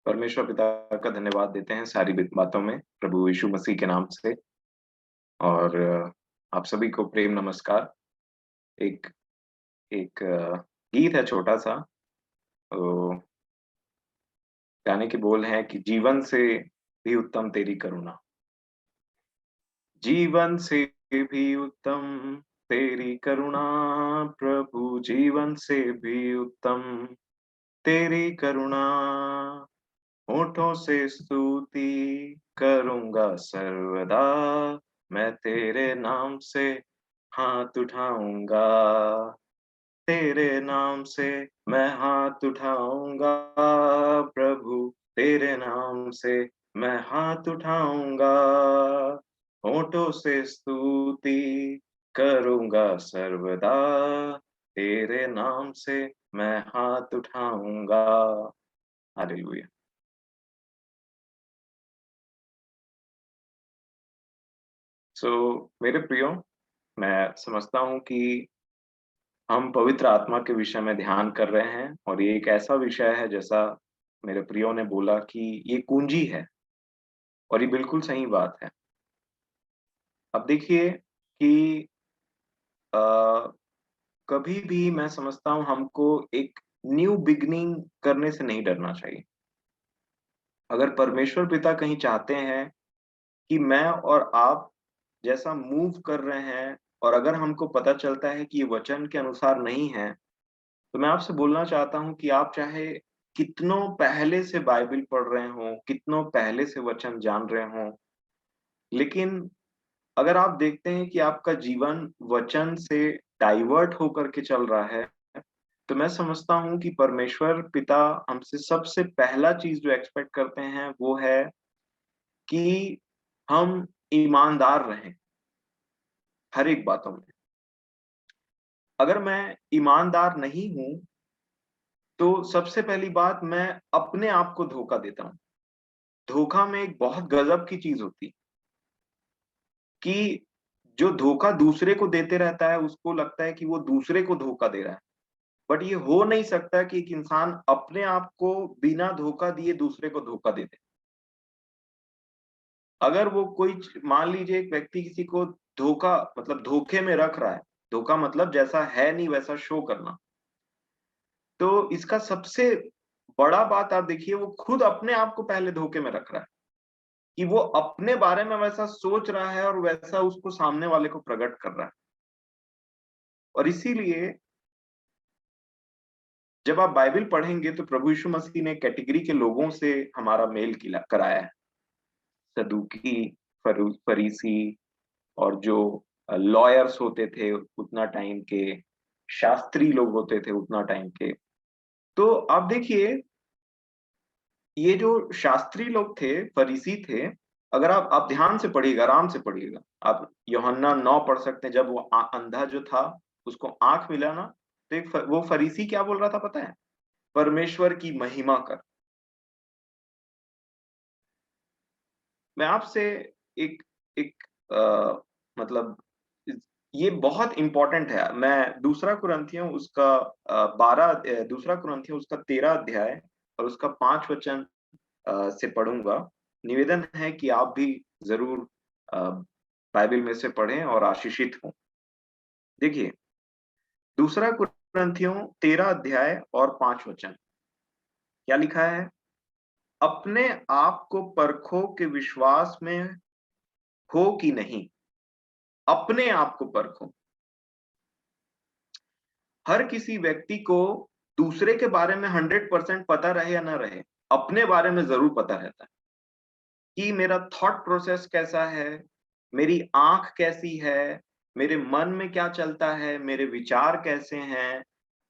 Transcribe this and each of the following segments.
परमेश्वर पिता का धन्यवाद देते हैं सारी बातों में प्रभु यीशु मसीह के नाम से। और आप सभी को प्रेम नमस्कार। एक एक गीत है छोटा सा। तो गाने के बोल हैं कि जीवन से भी उत्तम तेरी करुणा, जीवन से भी उत्तम तेरी करुणा, प्रभु जीवन से भी उत्तम तेरी करुणा। होठों से स्तुति करूंगा सर्वदा, मैं तेरे नाम से हाथ उठाऊंगा, तेरे नाम से मैं हाथ उठाऊंगा, प्रभु तेरे नाम से मैं हाथ उठाऊंगा। होठों से स्तुति करूंगा सर्वदा, तेरे नाम से मैं हाथ उठाऊंगा। हालेलुया। सो मेरे प्रियो, मैं समझता हूँ कि हम पवित्र आत्मा के विषय में ध्यान कर रहे हैं और ये एक ऐसा विषय है, जैसा मेरे प्रियो ने बोला कि ये कुंजी है। और ये बिल्कुल सही बात है। अब देखिए कि अ, कभी भी मैं समझता हूँ हमको एक न्यू बिगनिंग करने से नहीं डरना चाहिए। अगर परमेश्वर पिता कहीं चाहते हैं कि मैं और आप जैसा मूव कर रहे हैं, और अगर हमको पता चलता है कि ये वचन के अनुसार नहीं है, तो मैं आपसे बोलना चाहता हूँ कि आप चाहे कितनों पहले से बाइबल पढ़ रहे हों, कितनों पहले से वचन जान रहे हों, लेकिन अगर आप देखते हैं कि आपका जीवन वचन से डाइवर्ट होकर के चल रहा है, तो मैं समझता हूँ कि परमेश्वर पिता हमसे सबसे पहला चीज़ जो एक्सपेक्ट करते हैं, वो है कि हम ईमानदार रहें, हर एक बातों में। अगर मैं ईमानदार नहीं हूँ, तो सबसे पहली बात, मैं अपने आप को धोखा देता हूँ। धोखा में एक बहुत गज़ब की चीज़ होती है कि जो धोखा दूसरे को देते रहता है, उसको लगता है कि वो दूसरे को धोखा दे रहा है। बट ये हो नहीं सकता कि एक इंसान अपने आप को बिना धोखा दिए दूसरे को धोखा दे दे। अगर वो कोई मान लीजिए एक व्यक्ति किसी को धोखा मतलब धोखे में रख रहा है, धोखा मतलब जैसा है नहीं वैसा शो करना। तो इसका सबसे बड़ा बात आप देखिए, वो खुद अपने आप को पहले धोखे में रख रहा है कि वो अपने बारे में वैसा सोच रहा है और वैसा उसको सामने वाले को प्रकट कर रहा है। और इसीलिए जब आप बाइबल पढ़ेंगे, तो प्रभु यीशु मसीह ने कैटेगरी के लोगों से हमारा मेल किला कराया है। सदूकी, फरीसी, और जो लॉयर्स होते थे उतना टाइम के, शास्त्री लोग होते थे उतना टाइम के। तो आप देखिए, ये जो शास्त्री लोग थे, फरीसी थे, अगर आप ध्यान से पढ़िएगा, आराम से पढ़िएगा। आप यूहन्ना 9 पढ़ सकते हैं। जब वो अंधा जो था, उसको आंख मिला ना, तो वो फरीसी क्या बोल रहा था पता है? परमेश्वर की महिमा कर। मैं आपसे एक एक मतलब ये बहुत इंपॉर्टेंट है। मैं दूसरा कुरिन्थियों उसका 12 दूसरा कुरिन्थियों उसका 13 अध्याय और उसका 5 वचन से पढ़ूंगा। निवेदन है कि आप भी जरूर अ, बाइबल में से पढ़ें और आशीषित हों। देखिए, दूसरा कुरिन्थियों 13 अध्याय और 5 वचन क्या लिखा है? अपने आप को परखो के विश्वास में हो कि नहीं। अपने आप को परखो। हर किसी व्यक्ति को दूसरे के बारे में 100% पता रहे या ना रहे, अपने बारे में जरूर पता रहता है कि मेरा थॉट प्रोसेस कैसा है, मेरी आंख कैसी है, मेरे मन में क्या चलता है, मेरे विचार कैसे हैं,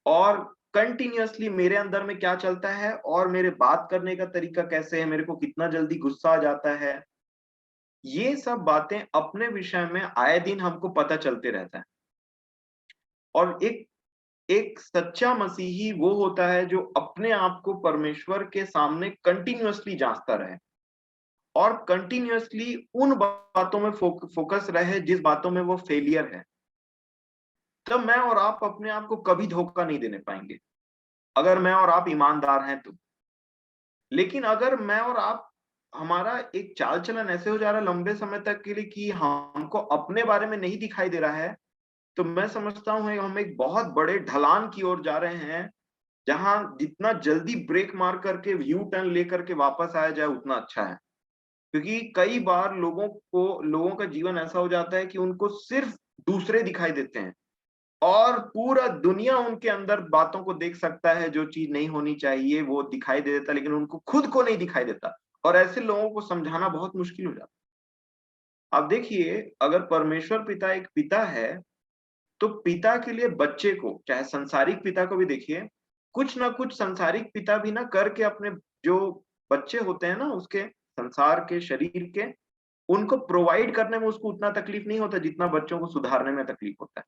और कंटिन्यूअसली मेरे अंदर में क्या चलता है, और मेरे बात करने का तरीका कैसे है, मेरे को कितना जल्दी गुस्सा आ जाता है। ये सब बातें अपने विषय में आए दिन हमको पता चलते रहता है। और एक एक सच्चा मसीही वो होता है जो अपने आप को परमेश्वर के सामने कंटिन्यूअसली जांचता रहे और कंटिन्यूअसली उन बातों में फोकस रहे जिस बातों में वो फेलियर है। तब मैं और आप अपने आप को कभी धोखा नहीं देने पाएंगे, अगर मैं और आप ईमानदार हैं तो। लेकिन अगर मैं और आप, हमारा एक चाल चलन ऐसे हो जा रहा है लंबे समय तक के लिए कि हमको अपने बारे में नहीं दिखाई दे रहा है, तो मैं समझता हूँ हम एक बहुत बड़े ढलान की ओर जा रहे हैं, जहां जितना जल्दी ब्रेक मार करके यू टर्न लेकर के वापस आया जाए उतना अच्छा है। क्योंकि कई बार लोगों का जीवन ऐसा हो जाता है कि उनको सिर्फ दूसरे दिखाई देते हैं, और पूरा दुनिया उनके अंदर बातों को देख सकता है, जो चीज नहीं होनी चाहिए वो दिखाई दे देता, लेकिन उनको खुद को नहीं दिखाई देता, और ऐसे लोगों को समझाना बहुत मुश्किल हो जाता है। अब देखिए, अगर परमेश्वर पिता एक पिता है, तो पिता के लिए बच्चे को, चाहे संसारिक पिता को भी देखिए, कुछ ना कुछ संसारिक पिता भी ना करके अपने जो बच्चे होते हैं ना उसके, संसार के, शरीर के, उनको प्रोवाइड करने में उसको उतना तकलीफ नहीं होता जितना बच्चों को सुधारने में तकलीफ होता है।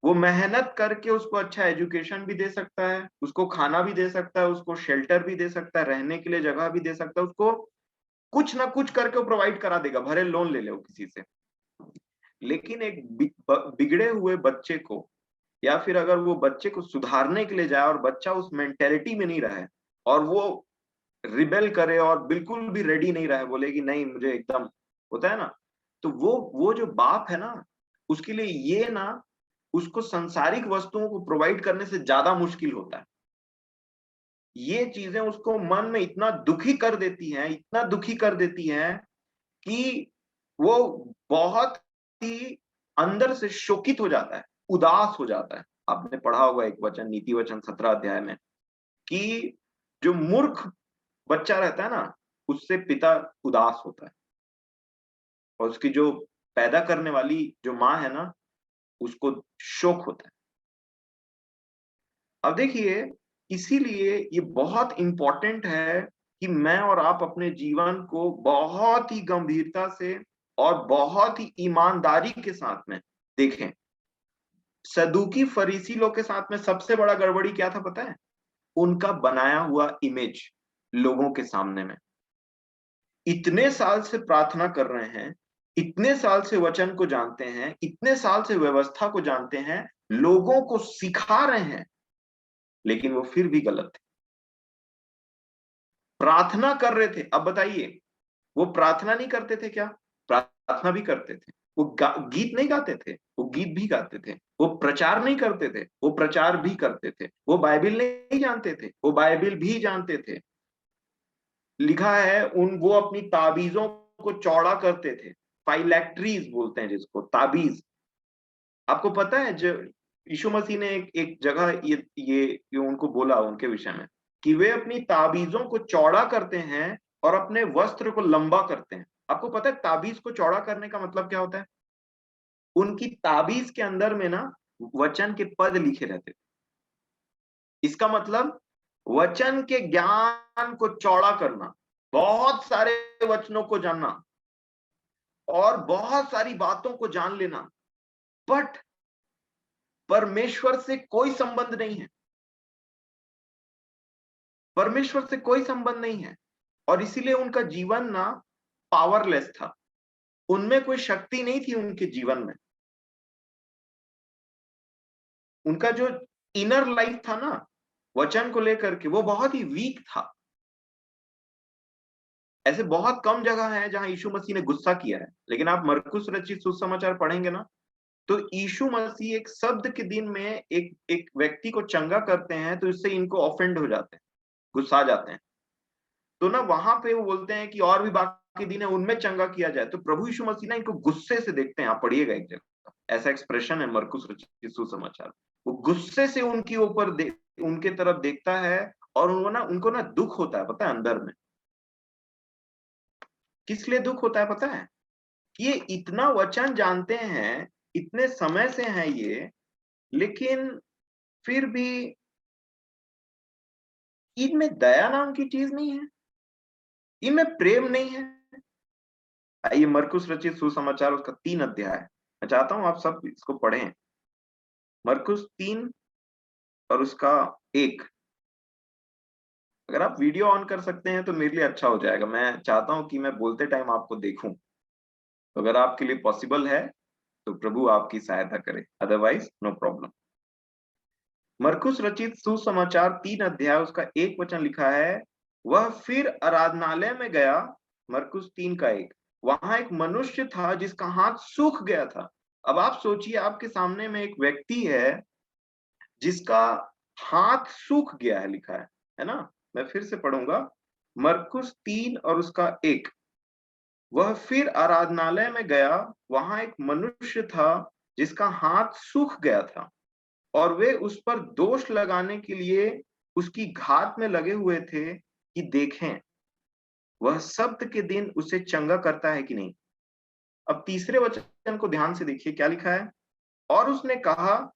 वो मेहनत करके उसको अच्छा एजुकेशन भी दे सकता है, उसको खाना भी दे सकता है, उसको शेल्टर भी दे सकता है, रहने के लिए जगह भी दे सकता है, उसको कुछ ना कुछ करके वो प्रोवाइड करा देगा, भले लोन ले ले वो किसी से। लेकिन एक बिगड़े हुए बच्चे को, या फिर अगर वो बच्चे को सुधारने के लिए जाए और बच्चा उस मेंटेलिटी में नहीं रहे, और वो रिबेल करे और बिल्कुल भी रेडी नहीं रहे, बोले कि नहीं मुझे एकदम, होता है ना, तो वो जो बाप है ना, उसके लिए ये ना, उसको सांसारिक वस्तुओं को प्रोवाइड करने से ज्यादा मुश्किल होता है। ये चीजें उसको मन में इतना दुखी कर देती हैं, इतना दुखी कर देती हैं कि वो बहुत ही अंदर से शोकित हो जाता है, उदास हो जाता है। आपने पढ़ा होगा एक वचन, नीति वचन 17 अध्याय में, कि जो मूर्ख बच्चा रहता है ना, उससे पिता उदास होता है, और उसकी जो पैदा करने वाली जो माँ है ना, उसको शोक होता है। अब देखिए, इसीलिए ये बहुत इंपॉर्टेंट है कि मैं और आप अपने जीवन को बहुत ही गंभीरता से और बहुत ही ईमानदारी के साथ में देखें। सदूकी फरीसी लोग के साथ में सबसे बड़ा गड़बड़ी क्या था पता है? उनका बनाया हुआ इमेज लोगों के सामने में। इतने साल से प्रार्थना कर रहे हैं, इतने साल से वचन को जानते हैं, इतने साल से व्यवस्था को जानते हैं, लोगों को सिखा रहे हैं, लेकिन वो फिर भी गलत थे। प्रार्थना कर रहे थे, अब बताइए, वो प्रार्थना नहीं करते थे क्या? प्रार्थना भी करते थे। वो गीत नहीं गाते थे, वो गीत भी गाते थे। वो प्रचार नहीं करते थे, वो प्रचार भी करते थे। वो बाइबिल नहीं जानते थे, वो बाइबिल भी जानते थे। लिखा है वो अपनी ताबीजों को चौड़ा करते थे। फाइलैक्ट्रीज बोलते हैं जिसको, ताबीज। आपको पता है, जो यीशु मसीह ने एक जगह ये उनको बोला उनके विषय में, कि वे अपनी ताबीजों को चौड़ा करते हैं और अपने वस्त्र को लंबा करते हैं। आपको पता है ताबीज को चौड़ा करने का मतलब क्या होता है? उनकी ताबीज के अंदर में ना वचन के पद लिखे रहते थे। इसका मतलब वचन के ज्ञान को चौड़ा करना, बहुत सारे वचनों को जानना और बहुत सारी बातों को जान लेना, बट परमेश्वर से कोई संबंध नहीं है। परमेश्वर से कोई संबंध नहीं है, और इसीलिए उनका जीवन ना पावरलेस था। उनमें कोई शक्ति नहीं थी उनके जीवन में। उनका जो इनर लाइफ था ना, वचन को लेकर के, वो बहुत ही वीक था। ऐसे बहुत कम जगह है जहां यीशु मसीह ने गुस्सा किया है, लेकिन आप मरकुस रचित सुसमाचार पढ़ेंगे ना, तो यीशु मसीह एक शब्द के दिन में एक एक व्यक्ति को चंगा करते हैं, तो इससे इनको ऑफेंड हो जाते हैं, गुस्सा जाते हैं। तो ना वहां पे वो बोलते हैं कि और भी बाकी दिन है, उनमें चंगा किया जाए। तो प्रभु यीशु मसीह ना इनको गुस्से से देखते हैं। आप पढ़िएगा एक जगह, ऐसा एक्सप्रेशन है मरकुस रचित सुसमाचार। वो गुस्से से उनके तरफ देखता है, और उनको ना दुख होता है, पता है अंदर में। किस लिए दुख होता है पता है? कि ये इतना वचन जानते हैं, इतने समय से हैं ये, लेकिन फिर भी इनमें दया नाम की चीज नहीं है, इनमें प्रेम नहीं है। आइए, मरकुस रचित सुसमाचार उसका 3 अध्याय, मैं चाहता हूं आप सब इसको पढ़ें। मरकुस 3 और उसका 1। अगर आप वीडियो ऑन कर सकते हैं तो मेरे लिए अच्छा हो जाएगा। मैं चाहता हूं कि मैं बोलते टाइम आपको देखूं, तो अगर आपके लिए पॉसिबल है तो प्रभु आपकी सहायता करे, अदरवाइज नो प्रॉब्लम। मरकुस रचित सुसमाचार 3 अध्याय उसका 1 वचन लिखा है, वह फिर आराधनालय में गया। मरकुस 3 का 1। वहां एक मनुष्य था जिसका हाथ सूख गया था। अब आप सोचिए, आपके सामने में एक व्यक्ति है जिसका हाथ सूख गया है, लिखा है ना? मैं फिर से पढ़ूंगा, मरकुस 3 और उसका 1। वह फिर आराधनालय में गया, वहां एक मनुष्य था जिसका हाथ सूख गया था, और वे उस पर दोष लगाने के लिए उसकी घात में लगे हुए थे कि देखें वह सब्त के दिन उसे चंगा करता है कि नहीं। अब तीसरे वचन को ध्यान से देखिए, क्या लिखा है? और उसने कहा,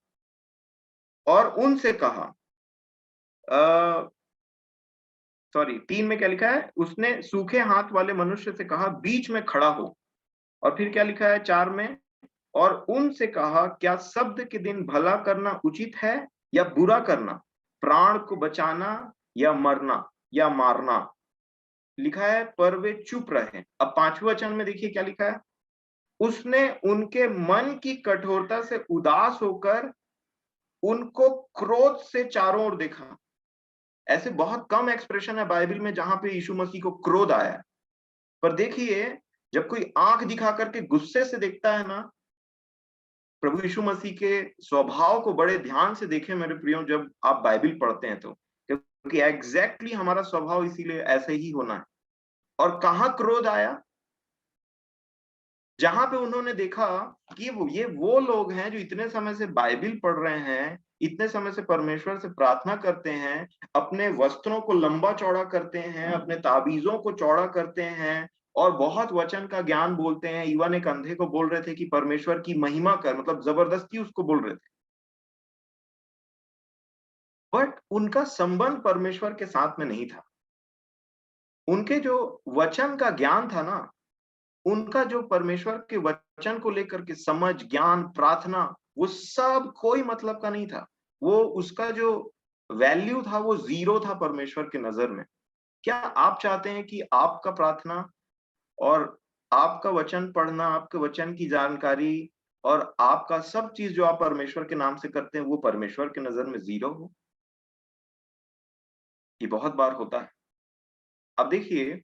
और उनसे कहा, सॉरी 3 में क्या लिखा है? उसने सूखे हाथ वाले मनुष्य से कहा, बीच में खड़ा हो। और फिर क्या लिखा है 4 में? और उनसे कहा, क्या शब्द के दिन भला करना उचित है या बुरा करना, प्राण को बचाना या मरना या मारना? लिखा है, पर वे चुप रहे। अब 5वें वचन में देखिए क्या लिखा है? उसने उनके मन की कठोरता से उदास होकर उनको क्रोध से चारों ओर देखा। ऐसे बहुत कम एक्सप्रेशन है बाइबल में जहां पे यीशु मसीह को क्रोध आया है। पर देखिए, जब कोई आंख दिखा करके गुस्से से देखता है ना, प्रभु यीशु मसीह के स्वभाव को बड़े ध्यान से देखें मेरे प्रियो, जब आप बाइबल पढ़ते हैं तो, क्योंकि एग्जैक्टली हमारा स्वभाव इसीलिए ऐसे ही होना है। और कहाँ क्रोध आया? जहां पे उन्होंने देखा कि वो लोग हैं जो इतने समय से बाइबल पढ़ रहे हैं, इतने समय से परमेश्वर से प्रार्थना करते हैं, अपने वस्त्रों को लंबा चौड़ा करते हैं, अपने ताबीजों को चौड़ा करते हैं, और बहुत वचन का ज्ञान बोलते हैं। इवन एक अंधे को बोल रहे थे कि परमेश्वर की महिमा कर, मतलब जबरदस्ती उसको बोल रहे थे। बट उनका संबंध परमेश्वर के साथ में नहीं था। उनके जो वचन का ज्ञान था ना, उनका जो परमेश्वर के वचन को लेकर के समझ, ज्ञान, प्रार्थना, वो सब कोई मतलब का नहीं था। वो उसका जो वैल्यू था वो जीरो था परमेश्वर के नजर में। क्या आप चाहते हैं कि आपका प्रार्थना और आपका वचन पढ़ना, आपके वचन की जानकारी और आपका सब चीज जो आप परमेश्वर के नाम से करते हैं वो परमेश्वर के नजर में जीरो हो? ये बहुत बार होता है। अब देखिए,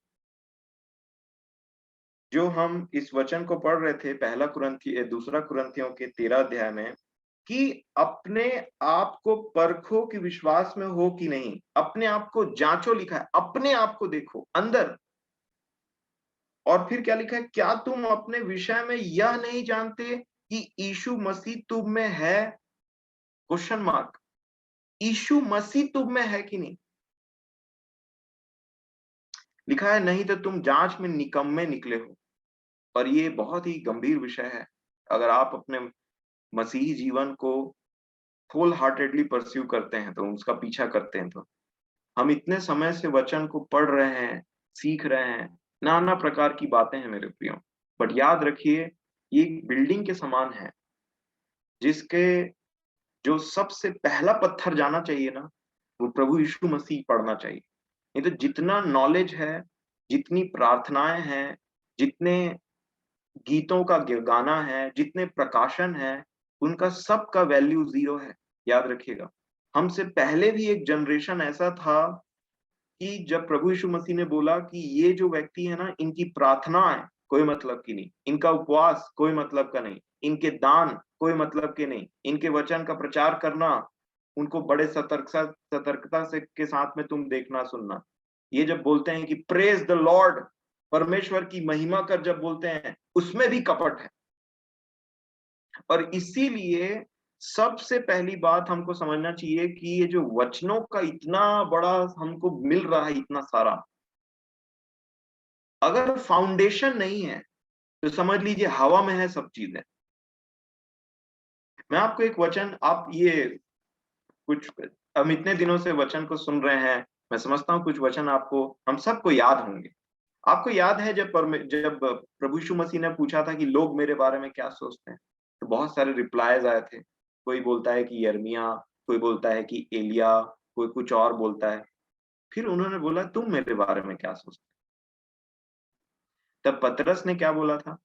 जो हम इस वचन को पढ़ रहे थे, दूसरा कुरिन्थियों के 13 अध्याय में, कि अपने आप को परखो कि विश्वास में हो कि नहीं, अपने आप को जांचो, लिखा है, अपने आप को देखो अंदर। और फिर क्या लिखा है? क्या तुम अपने विषय में यह नहीं जानते कि यीशु मसीह तुम में है? Question mark. यीशु मसीह तुम में है कि नहीं? लिखा है, नहीं तो तुम जांच में निकम्मे निकले हो। और ये बहुत ही गंभीर विषय है। अगर आप अपने मसीही जीवन को होल हार्टेडली परस्यू करते हैं, तो उसका पीछा करते हैं, तो हम इतने समय से वचन को पढ़ रहे हैं, सीख रहे हैं, नाना प्रकार की बातें हैं मेरे प्रियो। बट याद रखिए, ये एक बिल्डिंग के समान है, जिसके जो सबसे पहला पत्थर जाना चाहिए ना, वो प्रभु यीशु मसीह पढ़ना चाहिए। नहीं तो जितना नॉलेज है, जितनी प्रार्थनाएं हैं, जितने गीतों का गाना है, जितने प्रकाशन है, उनका सबका वैल्यू जीरो है। याद रखिएगा, हमसे पहले भी एक जनरेशन ऐसा था कि जब प्रभु यीशु मसीह ने बोला कि ये जो व्यक्ति है ना, इनकी प्रार्थनाएं कोई मतलब की नहीं, इनका उपवास कोई मतलब का नहीं, इनके दान कोई मतलब के नहीं, इनके वचन का प्रचार करना, उनको बड़े सतर्कता से के साथ में तुम देखना सुनना। ये जब बोलते हैं कि प्रेज द लॉर्ड, परमेश्वर की महिमा कर, जब बोलते हैं, उसमें भी कपट है। और इसीलिए सबसे पहली बात हमको समझना चाहिए कि ये जो वचनों का इतना बड़ा हमको मिल रहा है, इतना सारा, अगर फाउंडेशन नहीं है तो समझ लीजिए हवा में है सब चीजें। मैं आपको एक वचन, आप ये कुछ, हम इतने दिनों से वचन को सुन रहे हैं, मैं समझता हूँ कुछ वचन आपको, हम सबको याद होंगे। आपको याद है जब प्रभु यीशु मसीह ने पूछा था कि लोग मेरे बारे में क्या सोचते हैं, तो बहुत सारे रिप्लाईज आए थे। कोई बोलता है कि यर्मिया, कोई बोलता है कि एलिया, कोई कुछ और बोलता है। फिर उन्होंने बोला, तुम मेरे बारे में क्या सोचते हो? तब पतरस ने क्या बोला था?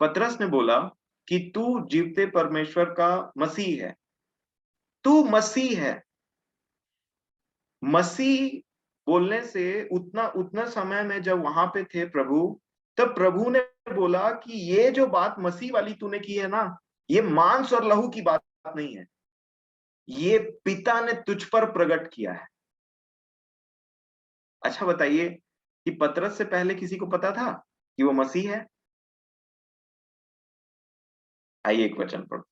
पतरस ने बोला कि तू जीवते परमेश्वर का मसीह है। तू मसीह है। मसीह बोलने से उतना उतना समय में जब वहां पे थे प्रभु, तब प्रभु ने बोला कि ये जो बात मसीह वाली तूने की है ना, ये मांस और लहू की बात नहीं है, ये पिता ने तुझ पर प्रकट किया है। अच्छा बताइए कि पतरस से पहले किसी को पता था कि वो मसीह है? आइए एक वचन पढ़ो,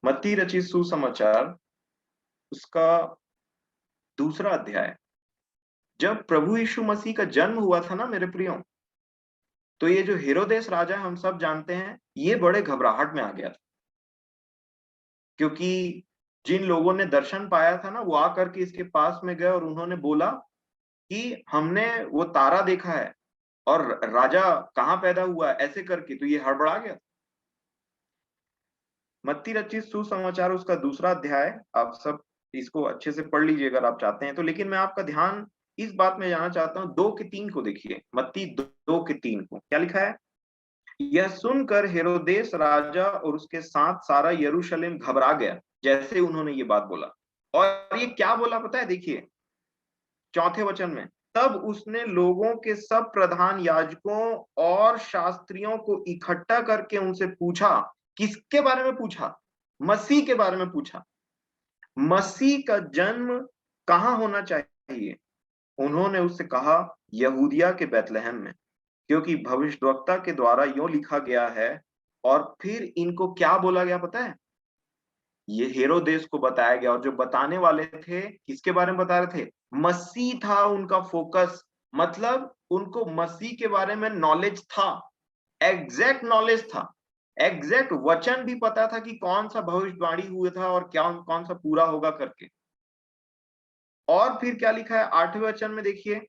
मत्ती रचित सुसमाचार उसका 2 अध्याय। जब प्रभु यीशु मसीह का जन्म हुआ था ना मेरे प्रियो, तो ये जो हेरोदेस राजा हम सब जानते हैं, ये बड़े घबराहट में आ गया था, क्योंकि जिन लोगों ने दर्शन पाया था ना, वो आकर के इसके पास में गए और उन्होंने बोला कि हमने वो तारा देखा है और राजा कहाँ पैदा हुआ है, ऐसे करके तो ये हड़बड़ा गया। मत्ती रचित सुसमाचार उसका 2 अध्याय, आप सब इसको अच्छे से पढ़ लीजिए अगर आप चाहते हैं तो, लेकिन मैं आपका ध्यान इस बात में जाना चाहता हूं, 2 के 3 को देखिए। मत्ती 2 के 3 को क्या लिखा है? यह सुनकर हेरोदेस राजा और उसके साथ सारा यरूशलेम घबरा गया जैसे उन्होंने ये बात बोला। और ये क्या बोला पता है? देखिए 4थे वचन में, तब उसने लोगों के सब प्रधान याजकों और शास्त्रियों को इकट्ठा करके उनसे पूछा। किसके बारे में पूछा? मसीह के बारे में पूछा। मसीह का जन्म कहाँ होना चाहिए? उन्होंने उससे कहा, यहूदिया के बैतलहम में, क्योंकि भविष्यद्वक्ता के द्वारा यूं लिखा गया है। और फिर इनको क्या बोला गया पता है? ये हेरोदेस को बताया गया, और जो बताने वाले थे किसके बारे में बता रहे थे? मसीह था उनका फोकस। मतलब उनको मसीह के बारे में नॉलेज था, एग्जैक्ट नॉलेज था, एग्जैक्ट वचन भी पता था कि कौन सा भविष्यवाणी हुआ था और क्या कौन सा पूरा होगा करके। और फिर क्या लिखा है 8वें वचन में? देखिए,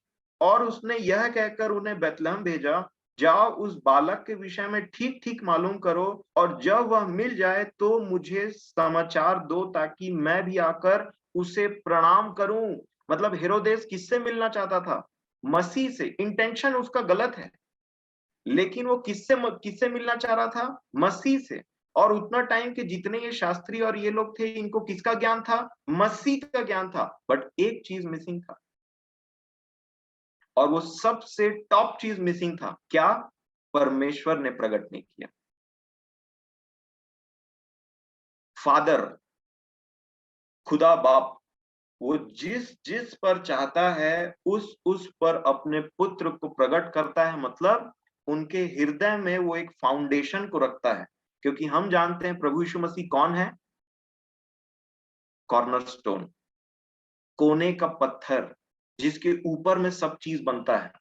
और उसने यह कहकर उन्हें बैतलहम भेजा, जाओ उस बालक के विषय में ठीक ठीक मालूम करो, और जब वह मिल जाए तो मुझे समाचार दो, ताकि मैं भी आकर उसे प्रणाम करूं। मतलब हेरोदेस किससे मिलना चाहता था? मसीह से। इंटेंशन उसका गलत है, लेकिन वो किससे मिलना चाह रहा था? मसीह से। और उतना टाइम के जितने ये शास्त्री और ये लोग थे, इनको किसका ज्ञान था? मसीह का ज्ञान था। बट एक चीज मिसिंग था, और वो सबसे टॉप चीज मिसिंग था। क्या? परमेश्वर ने प्रकट नहीं किया। फादर, खुदा बाप, वो जिस जिस पर चाहता है उस पर अपने पुत्र को प्रकट करता है। मतलब उनके हृदय में वो एक फाउंडेशन को रखता है, क्योंकि हम जानते हैं प्रभु यीशु मसीह कौन है? कॉर्नरस्टोन, कोने का पत्थर, जिसके ऊपर में सब चीज बनता है।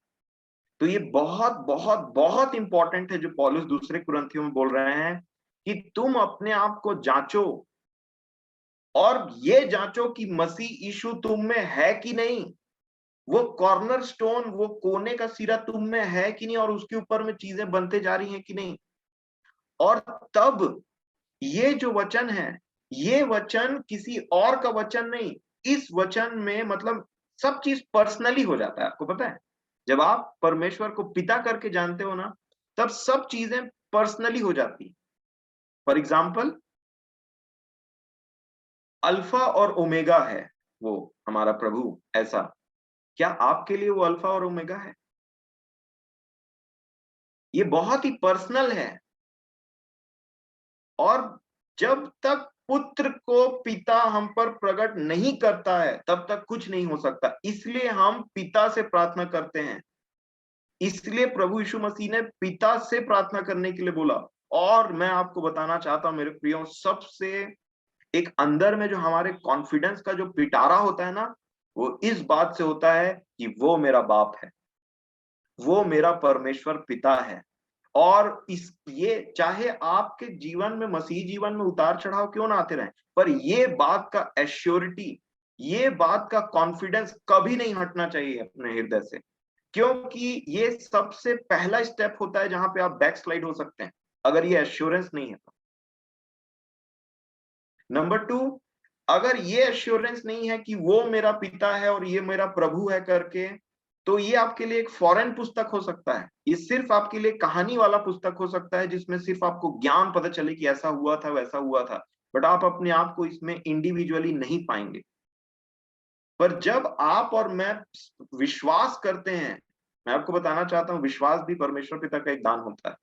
तो ये बहुत बहुत बहुत इंपॉर्टेंट है जो पौलुस दूसरे कुरिन्थियों में बोल रहे हैं, कि तुम अपने आप को जांचो और ये जांचो कि मसीह यीशु तुम में है कि नहीं। वो कॉर्नर स्टोन, वो कोने का सिरा तुम में है कि नहीं, और उसके ऊपर में चीजें बनते जा रही हैं कि नहीं। और तब ये जो वचन है, ये वचन किसी और का वचन नहीं, इस वचन में मतलब सब चीज पर्सनली हो जाता है। आपको पता है, जब आप परमेश्वर को पिता करके जानते हो ना, तब सब चीजें पर्सनली हो जाती है। फॉर एग्जाम्पल, अल्फा और ओमेगा है वो हमारा प्रभु। ऐसा, क्या आपके लिए वो अल्फा और ओमेगा है? ये बहुत ही पर्सनल है। और जब तक पुत्र को पिता हम पर प्रकट नहीं करता है, तब तक कुछ नहीं हो सकता। इसलिए हम पिता से प्रार्थना करते हैं। इसलिए प्रभु यीशु मसीह ने पिता से प्रार्थना करने के लिए बोला। और मैं आपको बताना चाहता हूं मेरे प्रियो, सबसे एक अंदर में जो हमारे कॉन्फिडेंस का जो पिटारा होता है ना, वो इस बात से होता है कि वो मेरा बाप है, वो मेरा परमेश्वर पिता है। और इस ये चाहे आपके जीवन में, मसीह जीवन में उतार चढ़ाव क्यों ना आते रहे, पर ये बात का एश्योरिटी, ये बात का कॉन्फिडेंस कभी नहीं हटना चाहिए अपने हृदय से। क्योंकि ये सबसे पहला स्टेप होता है जहां पे आप बैकस्लाइड हो सकते हैं, अगर ये एश्योरेंस नहीं है तो। नंबर 2, अगर ये एश्योरेंस नहीं है कि वो मेरा पिता है और ये मेरा प्रभु है करके, तो ये आपके लिए एक फॉरेन पुस्तक हो सकता है। ये सिर्फ आपके लिए कहानी वाला पुस्तक हो सकता है, जिसमें सिर्फ आपको ज्ञान पता चले कि ऐसा हुआ था वैसा हुआ था। बट आप अपने आप को इसमें इंडिविजुअली नहीं पाएंगे। पर जब आप और मैं विश्वास करते हैं, मैं आपको बताना चाहता हूं, विश्वास भी परमेश्वर पिता का एक दान होता है।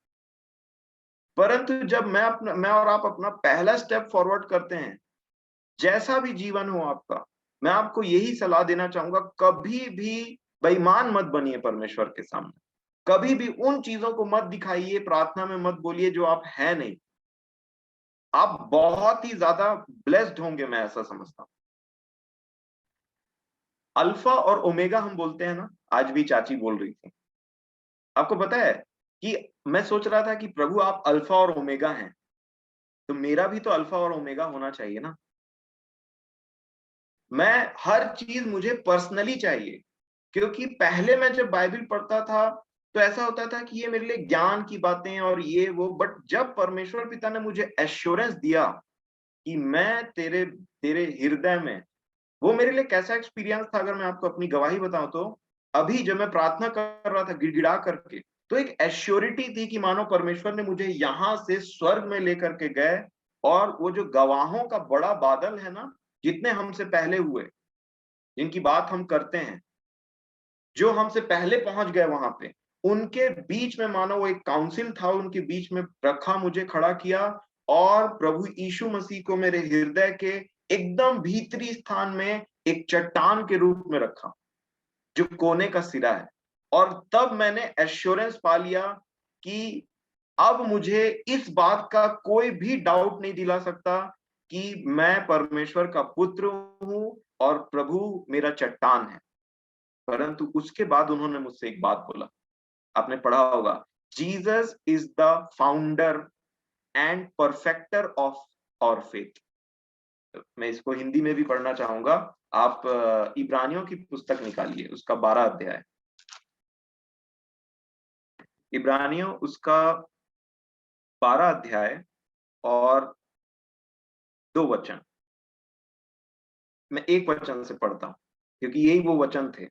परंतु जब मैं और आप अपना पहला स्टेप फॉरवर्ड करते हैं, जैसा भी जीवन हो आपका, मैं आपको यही सलाह देना चाहूंगा, कभी भी बेईमान मत बनिए परमेश्वर के सामने। कभी भी उन चीजों को मत दिखाइए, प्रार्थना में मत बोलिए जो आप है नहीं। आप बहुत ही ज्यादा ब्लेस्ड होंगे, मैं ऐसा समझता हूं। अल्फा और ओमेगा हम बोलते हैं ना, आज भी चाची बोल रही थी। आपको पता है कि मैं सोच रहा था कि प्रभु आप अल्फा और ओमेगा हैं, तो मेरा भी तो अल्फा और ओमेगा होना चाहिए ना। मैं हर चीज मुझे पर्सनली चाहिए, क्योंकि पहले मैं जब बाइबल पढ़ता था तो ऐसा होता था कि ये मेरे लिए ज्ञान की बातें और ये वो, बट जब परमेश्वर पिता ने मुझे एश्योरेंस दिया कि मैं तेरे तेरे हृदय में, वो मेरे लिए कैसा एक्सपीरियंस था अगर मैं आपको अपनी गवाही बताऊं तो, अभी जब मैं प्रार्थना कर रहा था गिड़गिड़ा करके, तो एक एश्योरिटी थी कि मानो परमेश्वर ने मुझे यहां से स्वर्ग में लेकर के गए, और वो जो गवाहों का बड़ा बादल है ना, जितने हमसे पहले हुए, जिनकी बात हम करते हैं, जो हमसे पहले पहुंच गए वहां पे, उनके बीच में मानो वो एक काउंसिल था, उनके बीच में रखा, मुझे खड़ा किया, और प्रभु यीशु मसीह को मेरे हृदय के एकदम भीतरी स्थान में एक चट्टान के रूप में रखा, जो कोने का सिरा है। और तब मैंने एश्योरेंस पा लिया कि अब मुझे इस बात का कोई भी डाउट नहीं दिला सकता कि मैं परमेश्वर का पुत्र हूं और प्रभु मेरा चट्टान है। परंतु उसके बाद उन्होंने मुझसे एक बात बोला, आपने पढ़ा होगा, Jesus is the founder and perfecter of our faith. मैं इसको हिंदी में भी पढ़ना चाहूंगा। आप इब्रानियों की पुस्तक निकालिए, उसका 12 अध्याय, इब्रानियों उसका 12 अध्याय और 2 वचन। मैं एक वचन से पढ़ता हूं, क्योंकि यही वो वचन थे।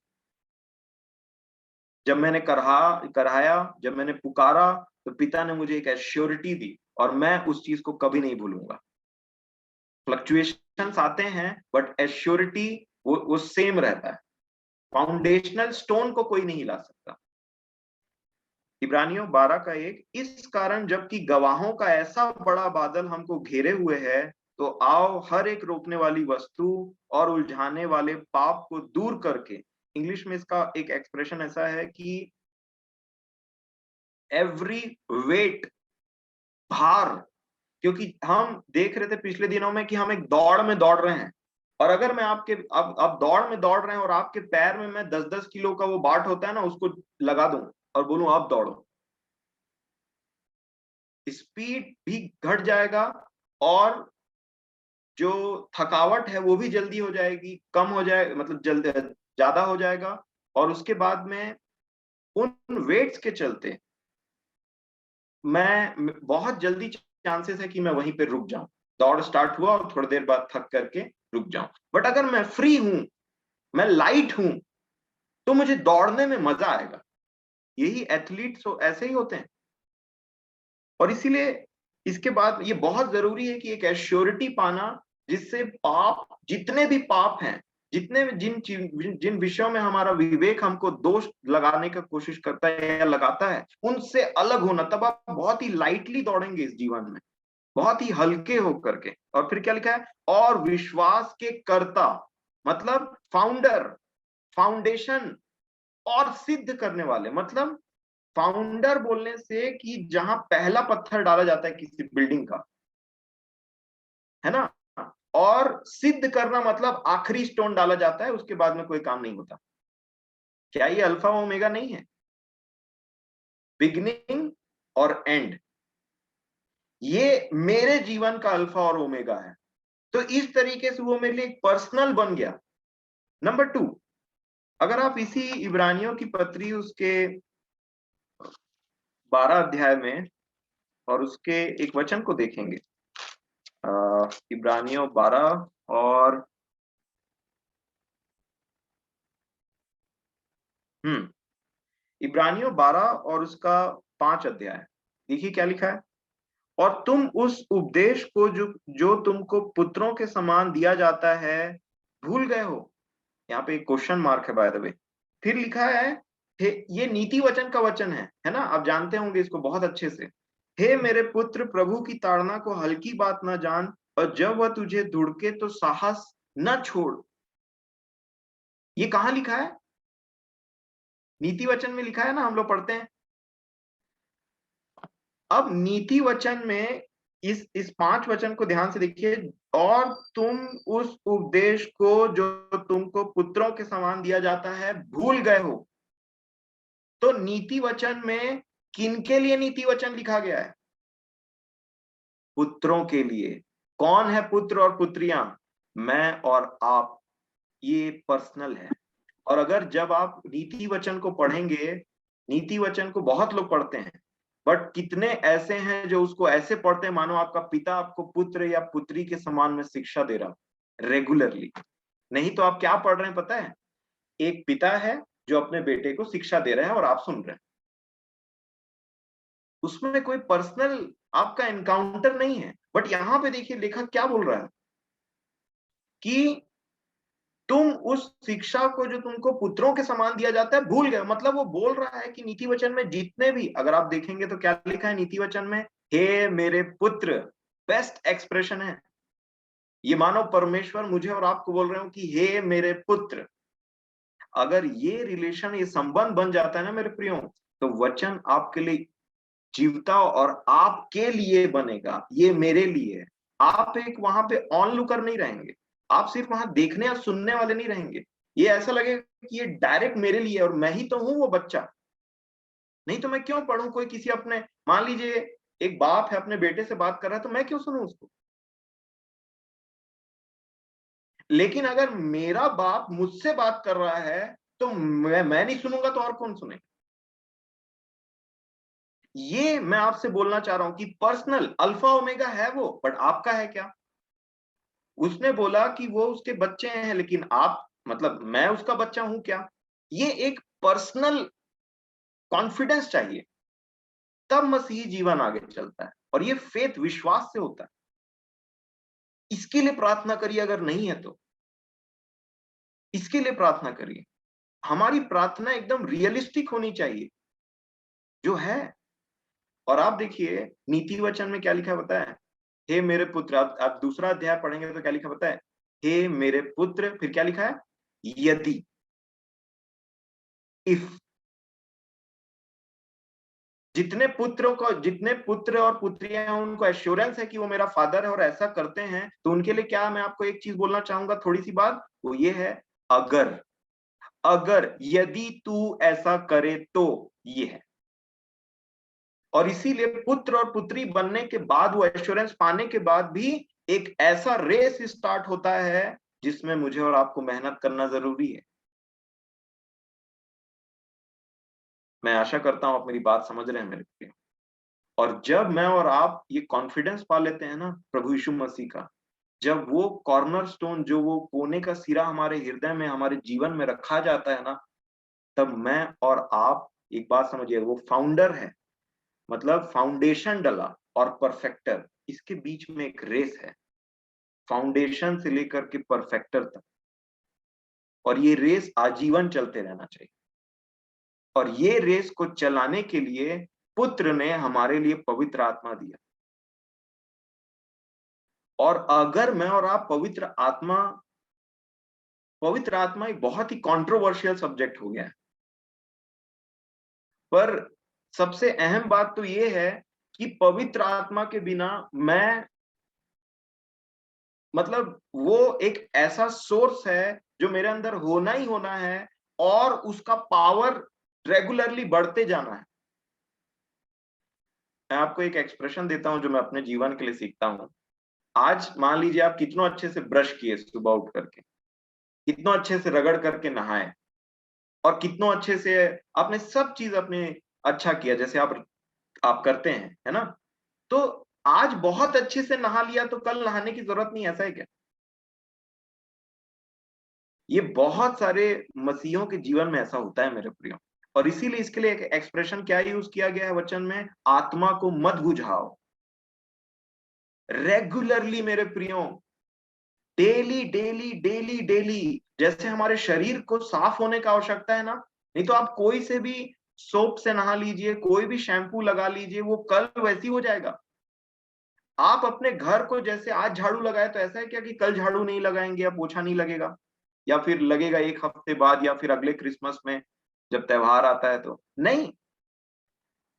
जब मैंने कराया, जब मैंने पुकारा, तो पिता ने मुझे एक एश्योरिटी दी, और मैं उस चीज को कभी नहीं भूलूंगा। फ्लक्चुएशंस आते हैं, बट एश्योरिटी वो सेम रहता है। फाउंडेशनल स्टोन को कोई नहीं ला सकता। इब्रानियों 12 का 1, इस कारण जबकि गवाहों का ऐसा बड़ा बादल हमको घेरे हुए है, तो आओ हर एक रोकने वाली वस्तु और उलझाने वाले पाप को दूर करके, इंग्लिश में इसका एक एक्सप्रेशन ऐसा है कि एवरी वेट, भार, क्योंकि हम देख रहे थे पिछले दिनों में कि हम एक दौड़ में दौड़ रहे हैं, और अगर मैं आपके अब दौड़ में दौड़ रहे हैं और आपके पैर में मैं 10-10 किलो का वो बाट होता है ना, उसको लगा दूं और बोलूं आप दौड़ो, स्पीड भी घट जाएगा, और जो थकावट है वो भी जल्दी हो जाएगी, कम हो जाए, मतलब जल्द ज्यादा हो जाएगा। और उसके बाद में उन वेट्स के चलते मैं बहुत जल्दी चांसेस है कि मैं वहीं पे रुक जाऊं, दौड़ स्टार्ट हुआ और थोड़ी देर बाद थक करके रुक जाऊं। बट अगर मैं फ्री हूं, मैं लाइट हूं, तो मुझे दौड़ने में मजा आएगा। यही एथलीट्स ऐसे ही होते हैं। और इसीलिए इसके बाद ये बहुत जरूरी है कि एक एश्योरिटी पाना, जिससे पाप, जितने भी पाप हैं, जितने जिन विषयों में हमारा विवेक हमको दोष लगाने का कोशिश करता है या लगाता है, उनसे अलग होना। तब आप बहुत ही लाइटली दौड़ेंगे इस जीवन में, बहुत ही हल्के होकर के। और फिर क्या लिखा है, और विश्वास के कर्ता, मतलब फाउंडर, फाउंडेशन, और सिद्ध करने वाले, मतलब फाउंडर बोलने से कि जहां पहला पत्थर डाला जाता है किसी बिल्डिंग का, है ना, और सिद्ध करना मतलब आखिरी स्टोन डाला जाता है, उसके बाद में कोई काम नहीं होता। क्या ये अल्फा ओमेगा नहीं है? बिगिनिंग और एंड, ये मेरे जीवन का अल्फा और ओमेगा है। तो इस तरीके से वो मेरे लिए एक पर्सनल बन गया। नंबर 2, अगर आप इसी इब्रानियों की पत्री उसके 12 अध्याय में और उसके एक वचन को देखेंगे, इब्रानियों 12 और इब्रानियों 12 और उसका 5 अध्याय, देखिए क्या लिखा है। और तुम उस उपदेश को जो जो तुमको पुत्रों के समान दिया जाता है भूल गए हो। यहाँ पे एक क्वेश्चन मार्क है बाय द वे। फिर लिखा है, हे ये नीति वचन का वचन है ना, आप जानते होंगे इसको बहुत अच्छे से। हे मेरे पुत्र, प्रभु की ताड़ना को हल्की बात ना जान, और जब वह तुझे धुड़के तो साहस न छोड़। ये कहाँ लिखा है? नीति वचन में लिखा है ना, हम लोग पढ़ते हैं। अब नीति वचन में इस 5 वचन को ध्यान से देखिए। और तुम उस उपदेश को जो तुमको पुत्रों के समान दिया जाता है भूल गए हो। तो नीति वचन में किनके लिए नीति वचन लिखा गया है? पुत्रों के लिए। कौन है पुत्र और पुत्रियां? मैं और आप। ये पर्सनल है। और अगर जब आप नीति वचन को पढ़ेंगे, नीति वचन को बहुत लोग पढ़ते हैं, बट कितने ऐसे हैं जो उसको ऐसे पढ़ते हैं मानो आपका पिता आपको पुत्र या पुत्री के समान में शिक्षा दे रहा रेगुलरली। नहीं तो आप क्या पढ़ रहे हैं पता है? एक पिता है जो अपने बेटे को शिक्षा दे रहे हैं और आप सुन रहे हैं। उसमें कोई पर्सनल आपका एनकाउंटर नहीं है। बट यहां पे देखिए लेखक क्या बोल रहा है कि तुम उस शिक्षा को जो तुमको पुत्रों के समान दिया जाता है भूल गए। मतलब वो बोल रहा है कि नीति वचन में जितने भी, अगर आप देखेंगे तो क्या लिखा है नीति वचन में? हे मेरे पुत्र। बेस्ट एक्सप्रेशन है ये। मानो परमेश्वर मुझे और आपको बोल रहे हो कि हे मेरे पुत्र। अगर ये रिलेशन, ये संबंध बन जाता है ना मेरे प्रियो, तो वचन आपके लिए जीवता और आपके लिए बनेगा। ये मेरे लिए है। आप एक वहां पे ऑन लुकर नहीं रहेंगे। आप सिर्फ वहां देखने या सुनने वाले नहीं रहेंगे। ये ऐसा लगेगा कि ये डायरेक्ट मेरे लिए, और मैं ही तो हूं वो बच्चा। नहीं तो मैं क्यों पढ़ूं? कोई किसी अपने, मान लीजिए एक बाप है अपने बेटे से बात कर रहा है, तो मैं क्यों सुनूं उसको? लेकिन अगर मेरा बाप मुझसे बात कर रहा है तो मैं नहीं सुनूंगा तो और कौन सुने? ये मैं आपसे बोलना चाह रहा हूं कि पर्सनल अल्फा ओमेगा है वो, बट आपका है क्या? उसने बोला कि वो उसके बच्चे हैं, लेकिन आप, मतलब मैं उसका बच्चा हूं क्या? ये एक पर्सनल कॉन्फिडेंस चाहिए, तब मसीही जीवन आगे चलता है। और ये फेथ विश्वास से होता है। इसके लिए प्रार्थना करिए, अगर नहीं है तो इसके लिए प्रार्थना करिए। हमारी प्रार्थना एकदम रियलिस्टिक होनी चाहिए जो है। और आप देखिए नीति वचन में क्या लिखा पता है? हे मेरे पुत्र। आप दूसरा अध्याय पढ़ेंगे तो क्या लिखा पता है? हे मेरे पुत्र, फिर क्या लिखा है? यदि, इफ। जितने पुत्र और पुत्रियां हैं उनको एश्योरेंस है कि वो मेरा फादर है और ऐसा करते हैं, तो उनके लिए क्या, मैं आपको एक चीज बोलना चाहूंगा, थोड़ी सी बात, वो ये है, अगर, अगर यदि तू ऐसा करे तो ये है। और इसीलिए पुत्र और पुत्री बनने के बाद, वो एश्योरेंस पाने के बाद भी एक ऐसा रेस स्टार्ट होता है जिसमें मुझे और आपको मेहनत करना जरूरी है। मैं आशा करता हूं आप मेरी बात समझ रहे हैं मेरे प्रिय। और जब मैं और आप ये कॉन्फिडेंस पा लेते हैं ना प्रभु यीशु मसीह का, जब वो कॉर्नर स्टोन, जो वो कोने का सिरा हमारे हृदय में, हमारे जीवन में रखा जाता है ना, तब मैं और आप, एक बात समझिए, वो फाउंडर है, मतलब फाउंडेशन डला और परफेक्टर, इसके बीच में एक रेस है, फाउंडेशन से लेकर के परफेक्टर तक। और ये रेस आजीवन चलते रहना चाहिए। और ये रेस को चलाने के लिए पुत्र ने हमारे लिए पवित्र आत्मा दिया। और अगर मैं और आप पवित्र आत्मा एक बहुत ही कंट्रोवर्शियल सब्जेक्ट हो गया है, पर सबसे अहम बात तो ये है कि पवित्र आत्मा के बिना मैं, मतलब वो एक ऐसा सोर्स है जो मेरे अंदर होना ही होना है, और उसका पावर रेगुलरली बढ़ते जाना है। मैं आपको एक एक्सप्रेशन देता हूं जो मैं अपने जीवन के लिए सीखता हूं। आज मान लीजिए आप कितना अच्छे से ब्रश किए सुबह उठ करके, कितना अच्छे से रगड़ करके नहाए, और कितना अच्छे से आपने सब चीज अपने अच्छा किया जैसे आप करते हैं, है ना? तो आज बहुत अच्छे से नहा लिया तो कल नहाने की जरूरत नहीं, ऐसा है क्या? ये बहुत सारे मसीहों के जीवन में ऐसा होता है मेरे प्रियो। और इसीलिए इसके लिए एक एक्सप्रेशन क्या यूज किया गया है वचन में? आत्मा को मत बुझाओ। रेगुलरली मेरे प्रियो, डेली डेली डेली डेली, जैसे हमारे शरीर को साफ होने का आवश्यकता है ना, नहीं तो आप कोई से भी सोप से नहा लीजिए, कोई भी शैम्पू लगा लीजिए, वो कल वैसी हो जाएगा। आप अपने घर को जैसे आज झाड़ू लगाए तो ऐसा है क्या कि कल झाड़ू नहीं लगाएंगे या पोछा नहीं लगेगा, या फिर लगेगा एक हफ्ते बाद या फिर अगले क्रिसमस में जब त्योहार आता है तो नहीं।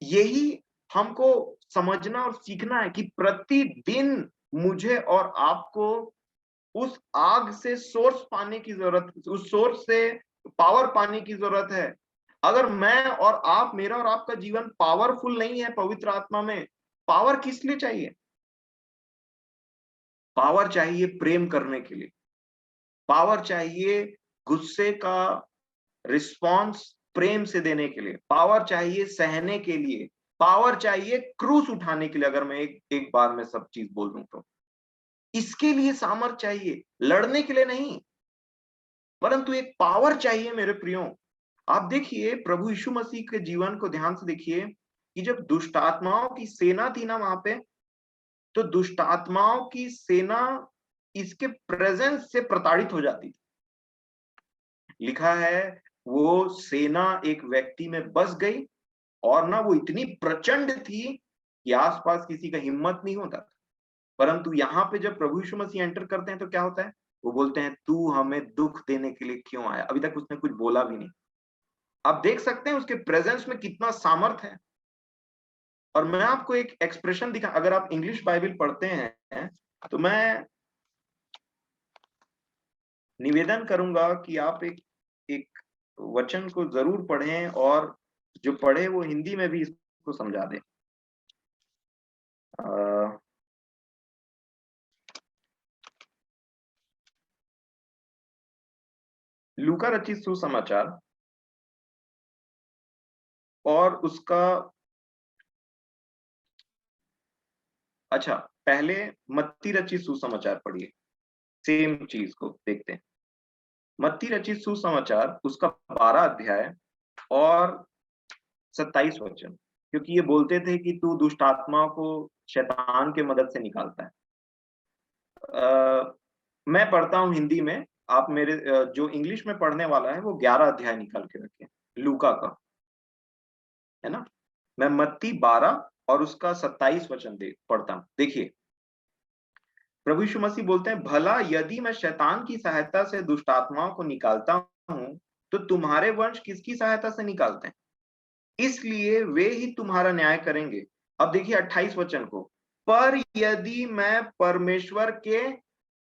यही हमको समझना और सीखना है कि प्रतिदिन मुझे और आपको उस आग से सोर्स पाने की जरूरत, उस सोर्स से पावर पाने की जरूरत है। अगर मैं और आप, मेरा और आपका जीवन पावरफुल नहीं है पवित्र आत्मा में, पावर किस लिए चाहिए? पावर चाहिए प्रेम करने के लिए, पावर चाहिए गुस्से का रिस्पॉन्स प्रेम से देने के लिए, पावर चाहिए सहने के लिए, पावर चाहिए क्रूस उठाने के लिए, अगर मैं एक बार में सब चीज बोल दूं तो इसके लिए सामर्थ चाहिए, लड़ने के लिए नहीं, परंतु एक पावर चाहिए मेरे प्रियो। आप देखिए प्रभु यीशु मसीह के जीवन को ध्यान से देखिए कि जब दुष्ट आत्माओं की सेना थी ना वहां पे, तो दुष्ट आत्माओं की सेना इसके प्रेजेंस से प्रताड़ित हो जाती थी। लिखा है वो सेना एक व्यक्ति में बस गई, और ना वो इतनी प्रचंड थी कि आसपास किसी का हिम्मत नहीं होता था। परंतु यहाँ पे जब प्रभु यीशु मसीह एंटर करते हैं तो क्या होता है? वो बोलते हैं तू हमें दुख देने के लिए क्यों आया? अभी तक उसने कुछ बोला भी नहीं। आप देख सकते हैं उसके प्रेजेंस में कितना सामर्थ है। और मैं आपको एक एक्सप्रेशन दिखा, अगर आप इंग्लिश बाइबल पढ़ते हैं तो मैं निवेदन करूंगा कि आप एक एक वचन को जरूर पढ़ें, और जो पढ़े वो हिंदी में भी इसको समझा दे। लूका रचित सुसमाचार और उसका, अच्छा पहले मत्ती रचित सुसमाचार पढ़िए, सेम चीज को देखते हैं। मत्ती रचित सुसमाचार उसका 12 अध्याय और 27 वचन, क्योंकि ये बोलते थे कि तू दुष्ट आत्माओं को शैतान के मदद से निकालता है। मैं पढ़ता हूं हिंदी में, आप मेरे जो इंग्लिश में पढ़ने वाला है वो 11 अध्याय निकाल के रखें लूका का, है ना। मैं मत्ती 12 और उसका 27 वचन पढ़ता हूं। देखिए प्रभु यीशु मसीह बोलते हैं, भला यदि मैं शैतान की सहायता से दुष्ट आत्माओं को निकालता हूं तो तुम्हारे वंश किसकी सहायता से निकालते हैं? इसलिए वे ही तुम्हारा न्याय करेंगे। अब देखिए 28 वचन को, पर यदि मैं परमेश्वर के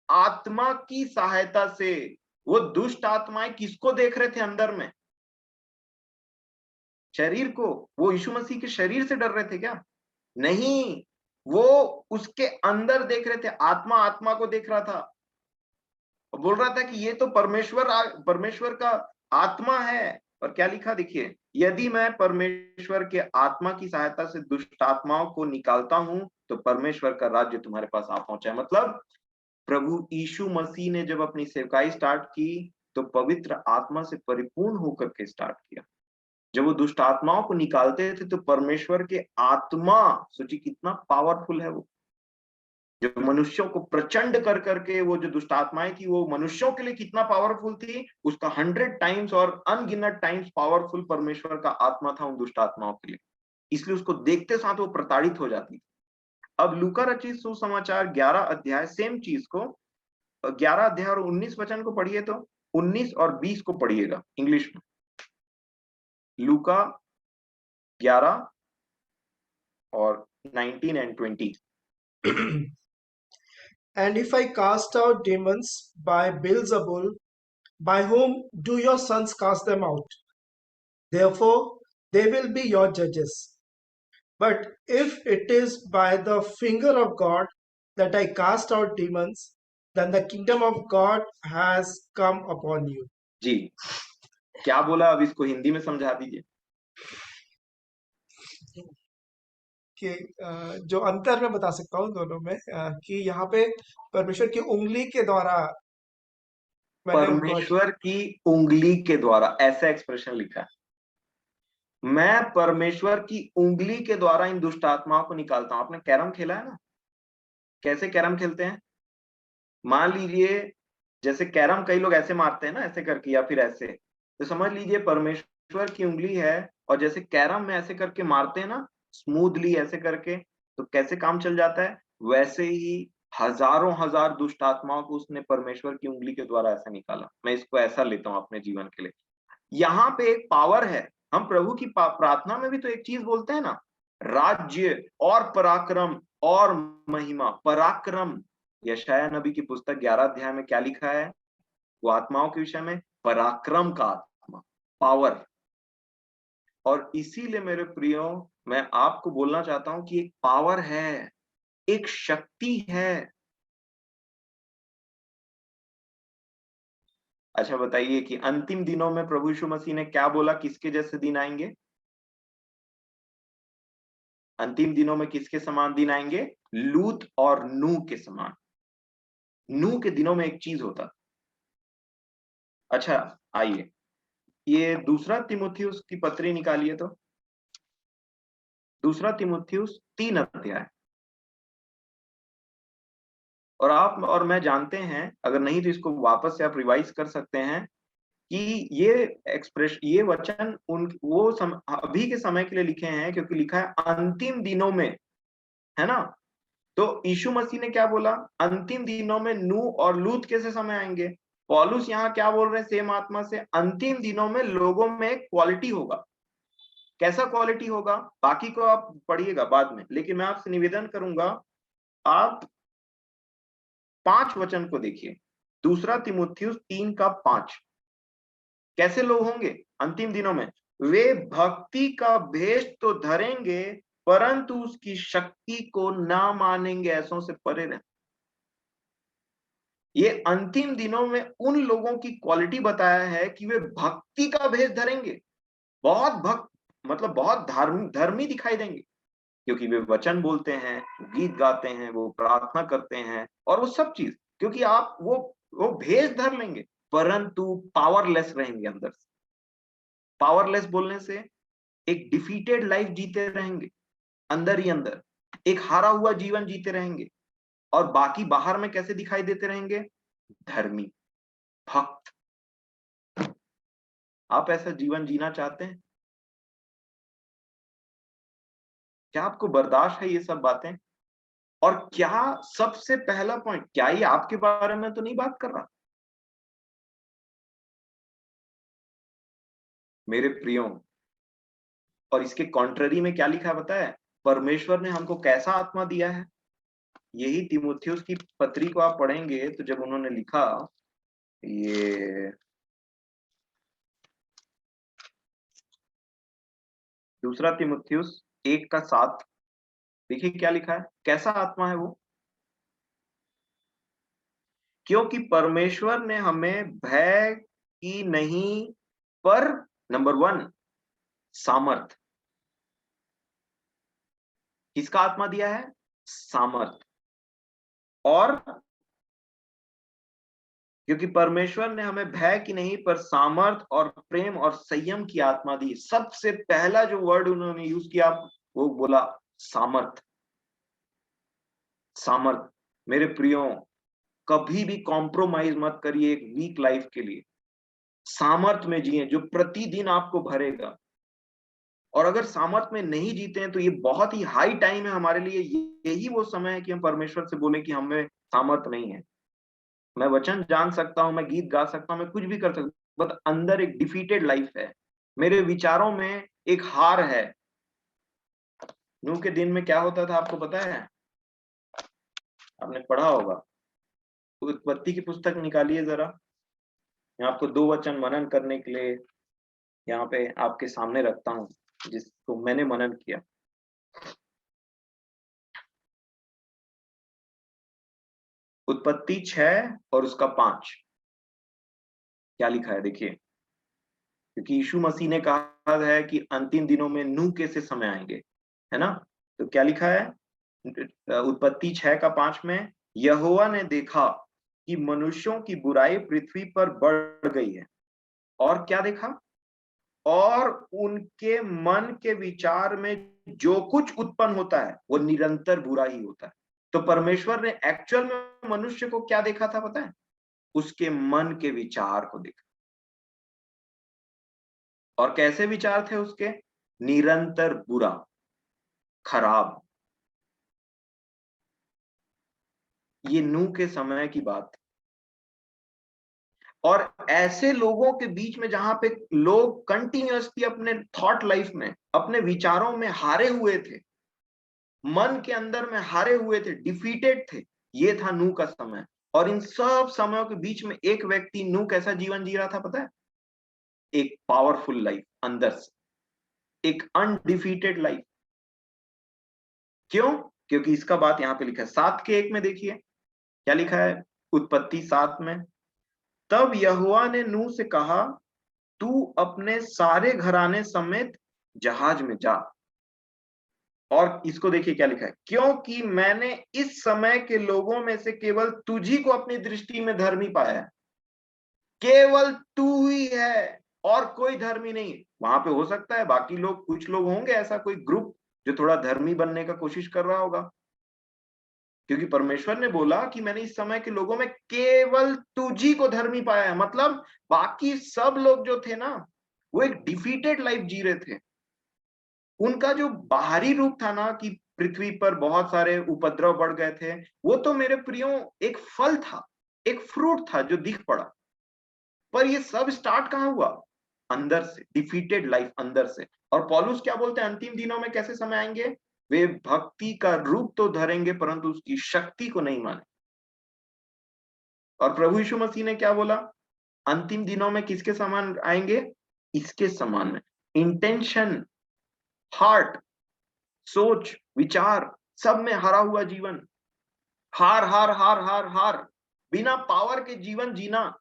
आत्मा की सहायता से, वो दुष्ट आत्माएं किसको देख रहे थे अंदर में? शरीर को। वो यीशु मसीह के शरीर से डर रहे थे क्या? नहीं, वो उसके अंदर देख रहे थे, आत्मा आत्मा को देख रहा था, बोल रहा था कि ये तो परमेश्वर का आत्मा है। और क्या लिखा देखिए, यदि मैं परमेश्वर के आत्मा की सहायता से दुष्ट आत्माओं को निकालता हूं तो परमेश्वर का राज्य तुम्हारे पास आ पहुंचा है। मतलब प्रभु यीशु मसीह ने जब अपनी सेवकाई स्टार्ट की तो पवित्र आत्मा से परिपूर्ण होकर के स्टार्ट किया। जब वो दुष्ट आत्माओं को निकालते थे तो परमेश्वर के आत्मा, सोचिए कितना पावरफुल है वो, जो मनुष्यों को प्रचंड कर करके, वो जो दुष्ट आत्माएं थी वो मनुष्यों के लिए कितना पावरफुल थी, उसका 100 टाइम्स और अनगिनत टाइम्स पावरफुल परमेश्वर का आत्मा था उन दुष्ट आत्माओं के लिए। इसलिए उसको देखते साथ वो प्रताड़ित हो जाती। अब लूका रचित सुसमाचार 11 अध्याय, सेम चीज को 11 अध्याय और 19 वचन को पढ़िए, तो 19 और 20 को पढ़िएगा इंग्लिश में। लूका 11 और 19 and 20। And if I cast out demons by Beelzebul, by whom do your sons cast them out? Therefore, they will be your judges. But if it is by the finger of God that I cast out demons, then the kingdom of God has come upon you. जी, क्या बोला? अब इसको हिंदी में समझा दीजिए। कि जो अंतर मैं बता सकता हूँ दोनों में, कि यहाँ पे परमेश्वर की उंगली के द्वारा मैंने उनको, परमेश्वर की उंगली के द्वारा, ऐसा एक्सप्रेशन लिखा है, मैं परमेश्वर की उंगली के द्वारा इन दुष्ट आत्माओं को निकालता हूं। आपने कैरम खेला है ना? कैसे कैरम खेलते हैं? मान लीजिए जैसे कैरम कई लोग ऐसे मारते हैं ना, ऐसे करके या फिर ऐसे, तो समझ लीजिए परमेश्वर की उंगली है और जैसे कैरम में ऐसे करके मारते हैं ना स्मूथली ऐसे करके, तो कैसे काम चल जाता है, वैसे ही हजारों हजार दुष्ट आत्माओं को उसने परमेश्वर की उंगली के द्वारा ऐसा निकाला। मैं इसको ऐसा लेता हूं अपने जीवन के लिए। यहाँ पे एक पावर है। हम प्रभु की प्रार्थना में भी तो एक चीज बोलते हैं ना, राज्य और पराक्रम और महिमा। पराक्रम, यशायाह नबी की पुस्तक 11 अध्याय में क्या लिखा है? वो आत्माओं के विषय में पराक्रम का आत्मा, पावर। और इसीलिए मेरे प्रियो, मैं आपको बोलना चाहता हूं कि एक पावर है, एक शक्ति है। अच्छा बताइए कि अंतिम दिनों में प्रभु यीशु मसीह ने क्या बोला, किसके जैसे दिन आएंगे? अंतिम दिनों में किसके समान दिन आएंगे? लूत और नूह के समान। नूह के दिनों में एक चीज होता। अच्छा आइए, ये दूसरा तिमुथियुस की पत्री निकालिए तो, दूसरा तिमुथियुस 3 अध्याय। और आप और मैं जानते हैं, अगर नहीं तो इसको वापस से आप रिवाइज कर सकते हैं कि ये वचन अभी के समय के लिए लिखे हैं, क्योंकि लिखा है अंतिम दिनों में, है ना? तो यीशु मसीह ने क्या बोला? अंतिम दिनों में नूह और लूत कैसे समय आएंगे? पौलुस यहाँ क्या बोल रहे हैं सेम आत्मा से? अंतिम दिनों में लोगों में एक क्वालिटी होगा। कैसा क्वालिटी होगा बाकी को आप पढ़िएगा बाद में, लेकिन मैं आपसे निवेदन करूंगा, आप 5 वचन को देखिए। दूसरा तिमुथियुस 3:5। कैसे लोग होंगे अंतिम दिनों में? वे भक्ति का भेष तो धरेंगे परंतु उसकी शक्ति को ना मानेंगे, ऐसों से परे रहें। ये अंतिम दिनों में उन लोगों की क्वालिटी बताया है कि वे भक्ति का भेष धरेंगे, बहुत भक्त, मतलब बहुत धर्मी दिखाई देंगे, क्योंकि वे वचन बोलते हैं, गीत गाते हैं, वो प्रार्थना करते हैं और वो सब चीज, क्योंकि आप वो भेष धर लेंगे, परंतु पावरलेस रहेंगे अंदर से। पावरलेस बोलने से एक डिफीटेड लाइफ जीते रहेंगे, अंदर ही अंदर एक हारा हुआ जीवन जीते रहेंगे। और बाकी बाहर में कैसे दिखाई देते रहेंगे? धर्मी, भक्त। आप ऐसा जीवन जीना चाहते हैं? क्या आपको बर्दाश्त है ये सब बातें? और क्या सबसे पहला पॉइंट, क्या ये आपके बारे में तो नहीं बात कर रहा? मेरे प्रियो, और इसके कॉन्ट्ररी में क्या लिखा है पता है? परमेश्वर ने हमको कैसा आत्मा दिया है? यही तिमुथियुस की पत्री को आप पढ़ेंगे तो जब उन्होंने लिखा, ये दूसरा तिमुथियुस 1:7, देखिए क्या लिखा है, कैसा आत्मा है वो? क्योंकि परमेश्वर ने हमें भय की नहीं, पर नंबर 1 सामर्थ। किसका आत्मा दिया है? सामर्थ। और क्योंकि परमेश्वर ने हमें भय की नहीं पर सामर्थ और प्रेम और संयम की आत्मा दी। सबसे पहला जो वर्ड उन्होंने यूज किया वो बोला सामर्थ। सामर्थ। मेरे प्रियो, कभी भी कॉम्प्रोमाइज मत करिए एक वीक लाइफ के लिए। सामर्थ में जिए जो प्रतिदिन आपको भरेगा। और अगर सामर्थ में नहीं जीते हैं तो ये बहुत ही हाई टाइम है हमारे लिए। यही वो समय है कि हम परमेश्वर से बोले कि हमें सामर्थ नहीं है। मैं वचन जान सकता हूं, मैं गीत गा सकता हूं, मैं कुछ भी कर सकता हूं, बट अंदर एक डिफीटेड लाइफ है। मेरे विचारों में एक हार है। नूह के दिन में क्या होता था आपको पता है? आपने पढ़ा होगा। उत्पत्ति की पुस्तक निकालिए जरा। मैं आपको 2 वचन मनन करने के लिए यहाँ पे आपके सामने रखता हूँ, जिसको मैंने मनन किया। उत्पत्ति 6 और उसका 5 क्या लिखा है देखिए। क्योंकि यीशु मसीह ने कहा है कि अंतिम दिनों में नूह के से समय आएंगे, है ना? तो क्या लिखा है उत्पत्ति 6:5 में? यहोवा ने देखा कि मनुष्यों की बुराई पृथ्वी पर बढ़ गई है, और क्या देखा? और उनके मन के विचार में जो कुछ उत्पन्न होता है वो निरंतर बुरा ही होता है। तो परमेश्वर ने एक्चुअल में मनुष्य को क्या देखा था पता है? उसके मन के विचार को देखा। और कैसे विचार थे उसके? निरंतर बुरा, खराब। ये नूह के समय की बात थी। और ऐसे लोगों के बीच में जहां पे लोग कंटिन्यूअसली अपने थॉट लाइफ में, अपने विचारों में हारे हुए थे, मन के अंदर में हारे हुए थे, डिफीटेड थे, ये था नूह का समय। और इन सब समयों के बीच में एक व्यक्ति नूह कैसा जीवन जी रहा था पता है? एक पावरफुल लाइफ अंदर से, एक अनडिफीटेड लाइफ। क्यों? क्योंकि इसका बात यहां पे लिखा है 7:1 में, देखिए क्या लिखा है उत्पत्ति 7 में। तब यहोवा ने नूह से कहा, तू अपने सारे घराने समेत जहाज में जा। और इसको देखिए क्या लिखा है, क्योंकि मैंने इस समय के लोगों में से केवल तुझी को अपनी दृष्टि में धर्मी पाया है। केवल तू ही है और कोई धर्मी नहीं। वहां पे हो सकता है बाकी लोग, कुछ लोग होंगे ऐसा कोई ग्रुप जो थोड़ा धर्मी बनने का कोशिश कर रहा होगा, क्योंकि परमेश्वर ने बोला कि मैंने इस समय के लोगों में केवल तुझी को धर्मी पाया है। मतलब बाकी सब लोग जो थे ना, वो एक डिफीटेड लाइफ जी रहे थे। उनका जो बाहरी रूप था ना कि पृथ्वी पर बहुत सारे उपद्रव बढ़ गए थे, वो तो मेरे प्रियो एक फल था, एक फ्रूट था जो दिख पड़ा। पर ये सब स्टार्ट कहां हुआ? अंदर से, डिफीटेड लाइफ अंदर से। और पौलुस क्या बोलते हैं, अंतिम दिनों में कैसे समय आएंगे? वे भक्ति का रूप तो धरेंगे परंतु उसकी शक्ति को नहीं माने। और प्रभु यीशु मसीह ने क्या बोला? अंतिम दिनों में किसके समान आएंगे? इसके समान में। इंटेंशन, हार्ट, सोच, विचार, सब में हारा हुआ जीवन। हार हार हार हार हार, बिना पावर के जीवन जीना।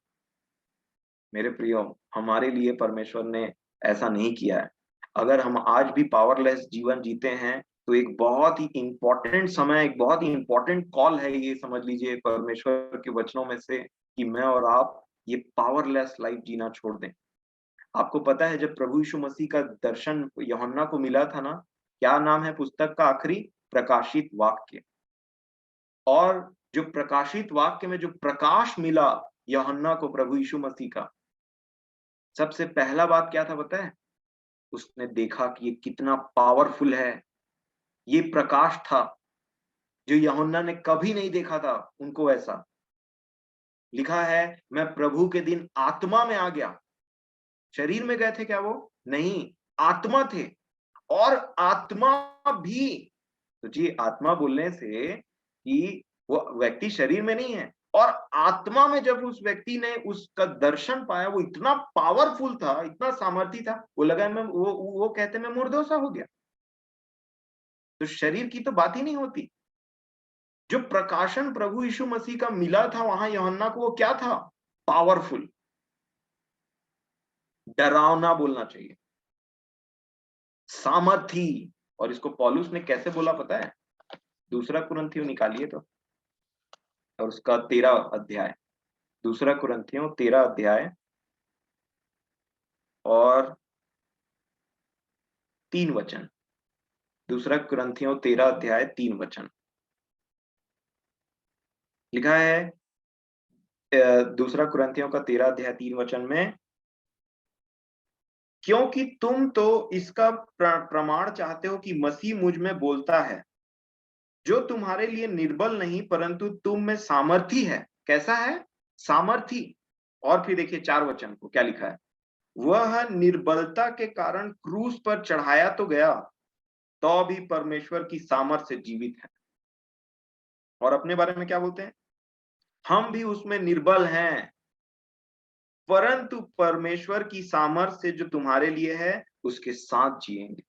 मेरे प्रियो, हमारे लिए परमेश्वर ने ऐसा नहीं किया है। अगर हम आज भी पावरलेस जीवन जीते हैं तो एक बहुत ही इंपॉर्टेंट समय, एक बहुत ही इंपॉर्टेंट कॉल है, ये समझ लीजिए परमेश्वर के वचनों में से, कि मैं और आप ये पावरलेस लाइफ जीना छोड़ दें। आपको पता है जब प्रभु यीशु मसीह का दर्शन यूहन्ना को मिला था ना, क्या नाम है पुस्तक का आखिरी? प्रकाशित वाक्य। और जो प्रकाशित वाक्य में जो प्रकाश मिला यूहन्ना को प्रभु यीशु मसीह का, सबसे पहला बात क्या था पता है? उसने देखा कि ये कितना पावरफुल है। ये प्रकाश था जो यूहन्ना ने कभी नहीं देखा था उनको ऐसा। लिखा है, मैं प्रभु के दिन आत्मा में आ गया। शरीर में गए थे क्या वो? नहीं, आत्मा थे। और आत्मा भी, तो जी आत्मा बोलने से कि वो व्यक्ति शरीर में नहीं है, और आत्मा में जब उस व्यक्ति ने उसका दर्शन पाया, वो इतना पावरफुल था, इतना सामर्थी था, वो लगा मैं वो कहते मैं मुर्दोसा हो गया। तो शरीर की तो बात ही नहीं होती। जो प्रकाशन प्रभु यीशु मसीह का मिला था वहां यूहन्ना को, वो क्या था? पावरफुल, डरावना बोलना चाहिए, सामर्थी। और इसको पौलुस ने कैसे बोला पता है? दूसरा कुरिन्थियों निकालिए तो, और उसका 13 अध्याय, दूसरा कुरिन्थियों 13 अध्याय और 3 वचन। दूसरा कुरिन्थियों 13 अध्याय 3 वचन लिखा है। दूसरा कुरिन्थियों का 13 अध्याय 3 वचन में, क्योंकि तुम तो इसका प्रमाण चाहते हो कि मसीह मुझ में बोलता है, जो तुम्हारे लिए निर्बल नहीं परंतु तुम में सामर्थी है। कैसा है? सामर्थी। और फिर देखिए 4 वचन को क्या लिखा है, वह निर्बलता के कारण क्रूस पर चढ़ाया तो गया, तो भी परमेश्वर की सामर्थ से जीवित है। और अपने बारे में क्या बोलते हैं? हम भी उसमें निर्बल हैं परंतु परमेश्वर की सामर्थ से जो तुम्हारे लिए है उसके साथ जिएंगे।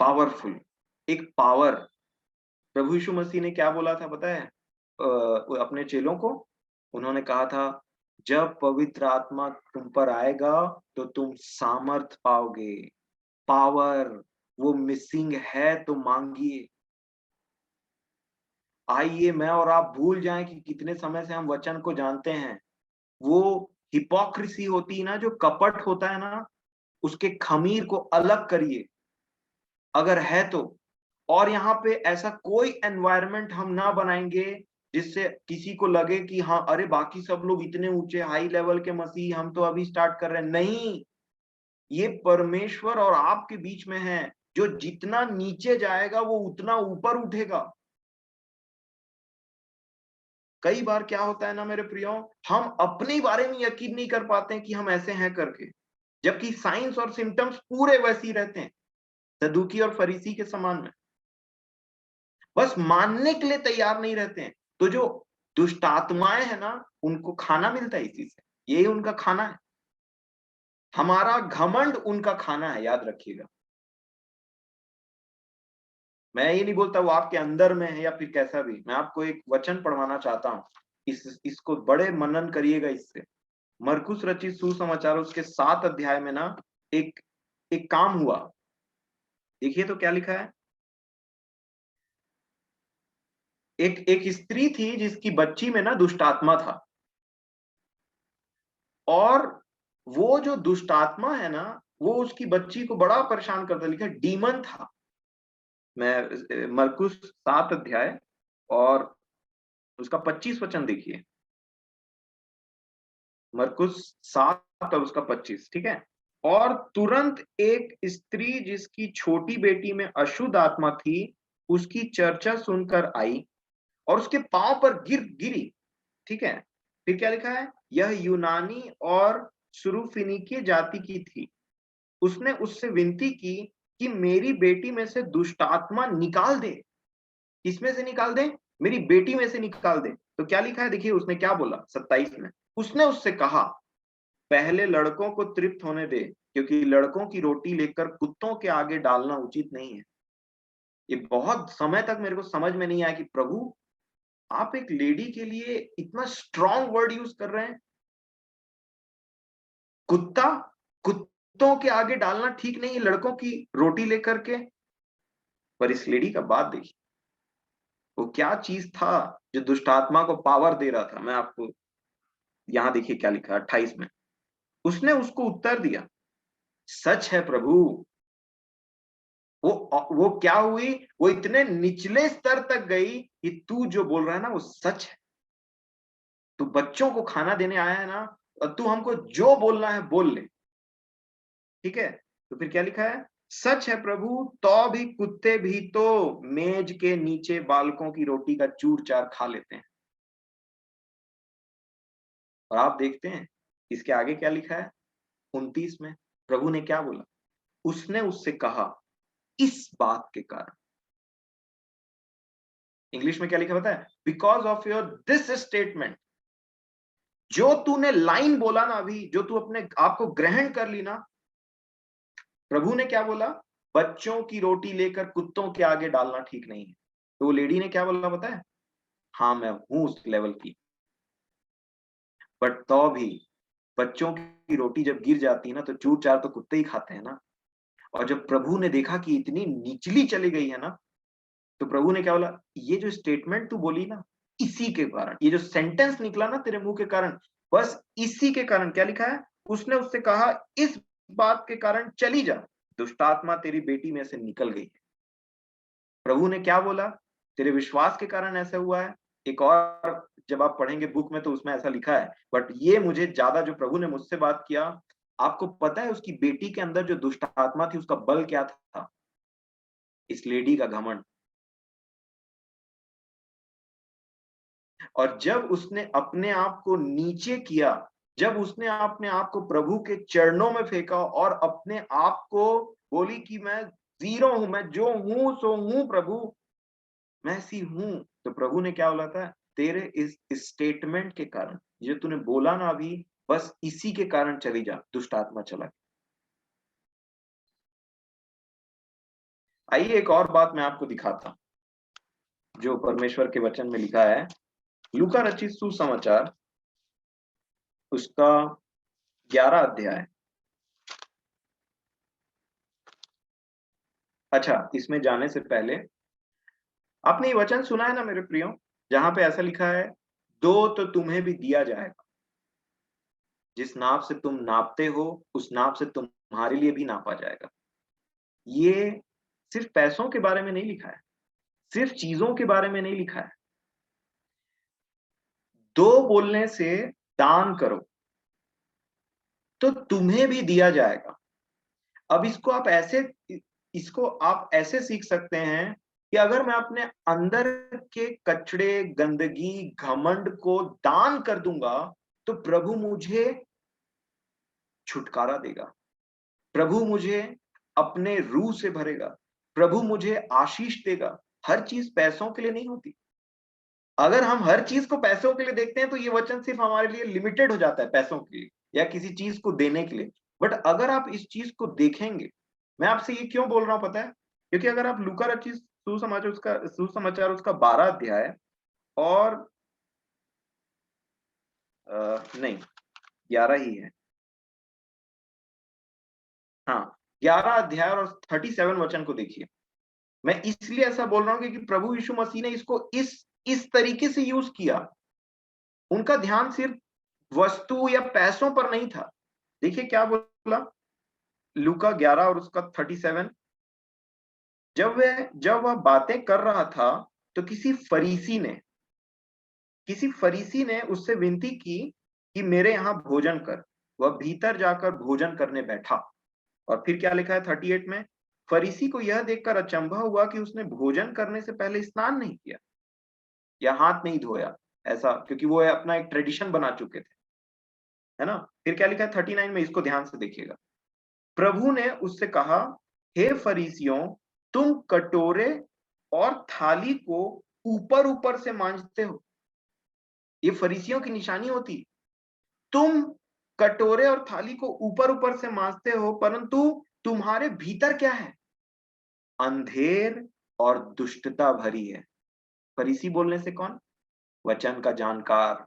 पावरफुल, एक पावर। प्रभु यीशु मसीह ने क्या बोला था पता है अपने चेलों को? उन्होंने कहा था, जब पवित्र आत्मा तुम पर आएगा तो तुम सामर्थ पाओगे। पावर, वो मिसिंग है तो मांगिए। आइए मैं और आप भूल जाएं कि कितने समय से हम वचन को जानते हैं। वो हिपोक्रेसी होती है ना, जो कपट होता है ना, उसके खमीर को अलग करिए अगर है तो, और यहाँ पे ऐसा कोई एनवायरनमेंट हम ना बनाएंगे जिससे किसी को लगे कि हाँ, अरे बाकी सब लोग इतने ऊंचे हाई लेवल के मसीह, हम तो अभी स्टार्ट कर रहे हैं। नहीं, ये परमेश्वर और आपके बीच में है। जो जितना नीचे जाएगा वो उतना ऊपर उठेगा। कई बार क्या होता है ना मेरे प्रियो, हम अपने बारे में यकीन नहीं कर पाते हैं कि हम ऐसे हैं करके, जबकि साइंस और सिम्टम्स पूरे वैसे ही रहते हैं, सदूकी और फरीसी के समान में। बस मानने के लिए तैयार नहीं रहते हैं। तो जो दुष्ट आत्माएं है ना, उनको खाना मिलता है इसी से। यही उनका खाना है। हमारा घमंड उनका खाना है, याद रखिएगा। मैं ये नहीं बोलता वो आपके अंदर में है या फिर कैसा भी। मैं आपको एक वचन पढ़वाना चाहता हूं, इसको बड़े मनन करिएगा इससे। मरकुस रचित सुसमाचार उसके 7 अध्याय में ना एक एक काम हुआ। देखिए तो क्या लिखा है। एक एक स्त्री थी जिसकी बच्ची में ना दुष्ट आत्मा था, और वो जो दुष्ट आत्मा है ना, वो उसकी बच्ची को बड़ा परेशान करता। लिखा डीमन था। मैं मरकुस 7 अध्याय और उसका 25 वचन देखिए। मरकुस 7 और उसका 25, ठीक है। और तुरंत एक स्त्री जिसकी छोटी बेटी में अशुद्ध आत्मा थी, उसकी चर्चा सुनकर आई और उसके पांव पर गिरी। ठीक है। फिर क्या लिखा है, यह यूनानी और सुरूफिनिकी जाति की थी। उसने उससे विनती की कि मेरी बेटी में से दुष्ट आत्मा निकाल दे। किसमें से निकाल दे? मेरी बेटी में से निकाल दे। तो क्या लिखा है, देखिए उसने क्या बोला 27 में। उसने उससे कहा, पहले लड़कों को तृप्त होने दे, क्योंकि लड़कों की रोटी लेकर कुत्तों के आगे डालना उचित नहीं है। ये बहुत समय तक मेरे को समझ में नहीं आया कि प्रभु, आप एक लेडी के लिए इतना स्ट्रॉन्ग वर्ड यूज कर रहे हैं। कुत्ता, कुत्तों के आगे डालना ठीक नहीं है लड़कों की रोटी लेकर के। पर इस लेडी का बात देखिए, वो क्या चीज था जो दुष्ट आत्मा को पावर दे रहा था। मैं आपको यहां देखिए क्या लिखा है 28 में। उसने उसको उत्तर दिया, सच है प्रभु। वो क्या हुई, वो इतने निचले स्तर तक गई कि तू जो बोल रहा है ना वो सच है। तू बच्चों को खाना देने आया है ना, और तू हमको जो बोलना है बोल ले। ठीक है। तो फिर क्या लिखा है, सच है प्रभु, तो भी कुत्ते भी तो मेज के नीचे बालकों की रोटी का चूर चार खा लेते हैं। और आप देखते हैं इसके आगे क्या लिखा है 29 में। प्रभु ने क्या बोला, उसने उससे कहा, इस बात के कारण। इंग्लिश में क्या लिखा पता है, because of your this statement. जो तूने लाइन बोला ना अभी, जो तू अपने आप को ग्रहण कर ली ना, प्रभु ने क्या बोला, बच्चों की रोटी लेकर कुत्तों के आगे डालना ठीक नहीं है। तो वो लेडी ने क्या बोला पता है, हाँ मैं हूं उस लेवल की, बट तो भी बच्चों की रोटी जब गिर जाती है ना, तो चूर चार तो कुत्ते ही खाते हैं ना। और जब प्रभु ने देखा कि इतनी निचली चली गई है ना, तो प्रभु ने क्या बोला, ये जो स्टेटमेंट तू बोली ना, इसी के कारण, ये जो सेंटेंस निकला ना तेरे मुंह के कारण, बस इसी के कारण क्या लिखा है, उसने उससे कहा, इस बात के कारण चली जा, दुष्ट आत्मा तेरी बेटी में से निकल गई है। प्रभु ने क्या बोला, तेरे विश्वास के कारण ऐसा हुआ है। एक और जब आप पढ़ेंगे बुक में तो उसमें ऐसा लिखा है, बट ये मुझे ज्यादा जो प्रभु ने मुझसे बात किया, आपको पता है उसकी बेटी के अंदर जो दुष्ट आत्मा थी उसका बल क्या था, इस लेडी का घमंड। और जब उसने अपने आप को नीचे किया, जब उसने अपने आप को प्रभु के चरणों में फेंका और अपने आप को बोली कि मैं जीरो हूं, मैं जो हूं सो हूं प्रभु, मैं ऐसी हूं। तो प्रभु ने क्या बोला था, तेरे इस स्टेटमेंट के कारण, जो तूने बोला ना अभी, बस इसी के कारण चली जा, दुष्ट आत्मा चला। आइए एक और बात मैं आपको दिखाता हूं जो परमेश्वर के वचन में लिखा है। लूका रचित सुसमाचार उसका 11 अध्याय। अच्छा, इसमें जाने से पहले आपने ये वचन सुना है ना मेरे प्रियो, जहां पे ऐसा लिखा है, दो तो तुम्हें भी दिया जाएगा, जिस नाप से तुम नापते हो उस नाप से तुम्हारे लिए भी नापा जाएगा। ये सिर्फ पैसों के बारे में नहीं लिखा है, सिर्फ चीजों के बारे में नहीं लिखा है। दो बोलने से दान करो तो तुम्हें भी दिया जाएगा। अब इसको आप ऐसे सीख सकते हैं कि अगर मैं अपने अंदर के कचड़े, गंदगी, घमंड को दान कर दूंगा तो प्रभु मुझे छुटकारा देगा, प्रभु मुझे अपने रूह से भरेगा, प्रभु मुझे आशीष देगा। हर चीज पैसों के लिए नहीं होती। अगर हम हर चीज को पैसों के लिए देखते हैं तो ये वचन सिर्फ हमारे लिए लिमिटेड हो जाता है पैसों के लिए या किसी चीज को देने के लिए। बट अगर आप इस चीज को देखेंगे, मैं आपसे ये क्यों बोल रहा हूं पता है? क्योंकि अगर आप लूका रचित सुसमाचार उसका 12 अध्याय और नहीं 11 ही है, हाँ 11 अध्याय और 37 वचन को देखिए। मैं इसलिए ऐसा बोल रहा हूं क्योंकि प्रभु यीशु मसीह ने इसको इस तरीके से यूज किया। उनका ध्यान सिर्फ वस्तु या पैसों पर नहीं था। देखिए क्या बोला लूका 11 और उसका 37। जब वह बातें कर रहा था तो किसी फरीसी ने उससे विनती की कि मेरे यहां भोजन कर। वह भीतर जाकर भोजन करने बैठा। और फिर क्या लिखा है 38 में? फरीसी को यह देखकर अचंभा हुआ कि उसने भोजन करने से पहले स्नान नहीं किया या हाथ नहीं धोया, ऐसा, क्योंकि वो अपना एक ट्रेडिशन बना चुके थे, है ना। फिर क्या लिखा है 39 में? इसको ध्यान से देखिएगा। प्रभु ने उससे कहा, हे फरीसियों, तुम कटोरे और थाली को ऊपर ऊपर से मांजते हो। ये फरीसियों की निशानी होती। तुम कटोरे और थाली को ऊपर ऊपर से मांजते हो, परंतु तुम्हारे भीतर क्या है? अंधेर और दुष्टता भरी है। फरीसी बोलने से कौन? वचन का जानकार,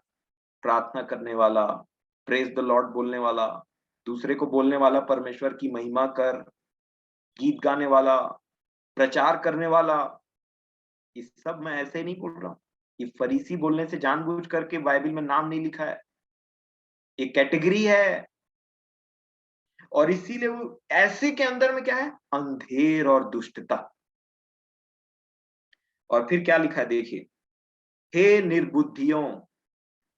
प्रार्थना करने वाला, प्रेज द लॉर्ड बोलने वाला, दूसरे को बोलने वाला, परमेश्वर की महिमा कर, गीत गाने वाला, प्रचार करने वाला। ये सब मैं ऐसे ही नहीं बोल रहा हूं। ये फरीसी बोलने से जानबूझ करके बाइबल में नाम नहीं लिखा है। ये कैटेगरी है। और इसीलिए वो ऐसे के अंदर में क्या है? अंधेर और दुष्टता। और फिर क्या लिखा है देखिए, हे निर्बुद्धियों,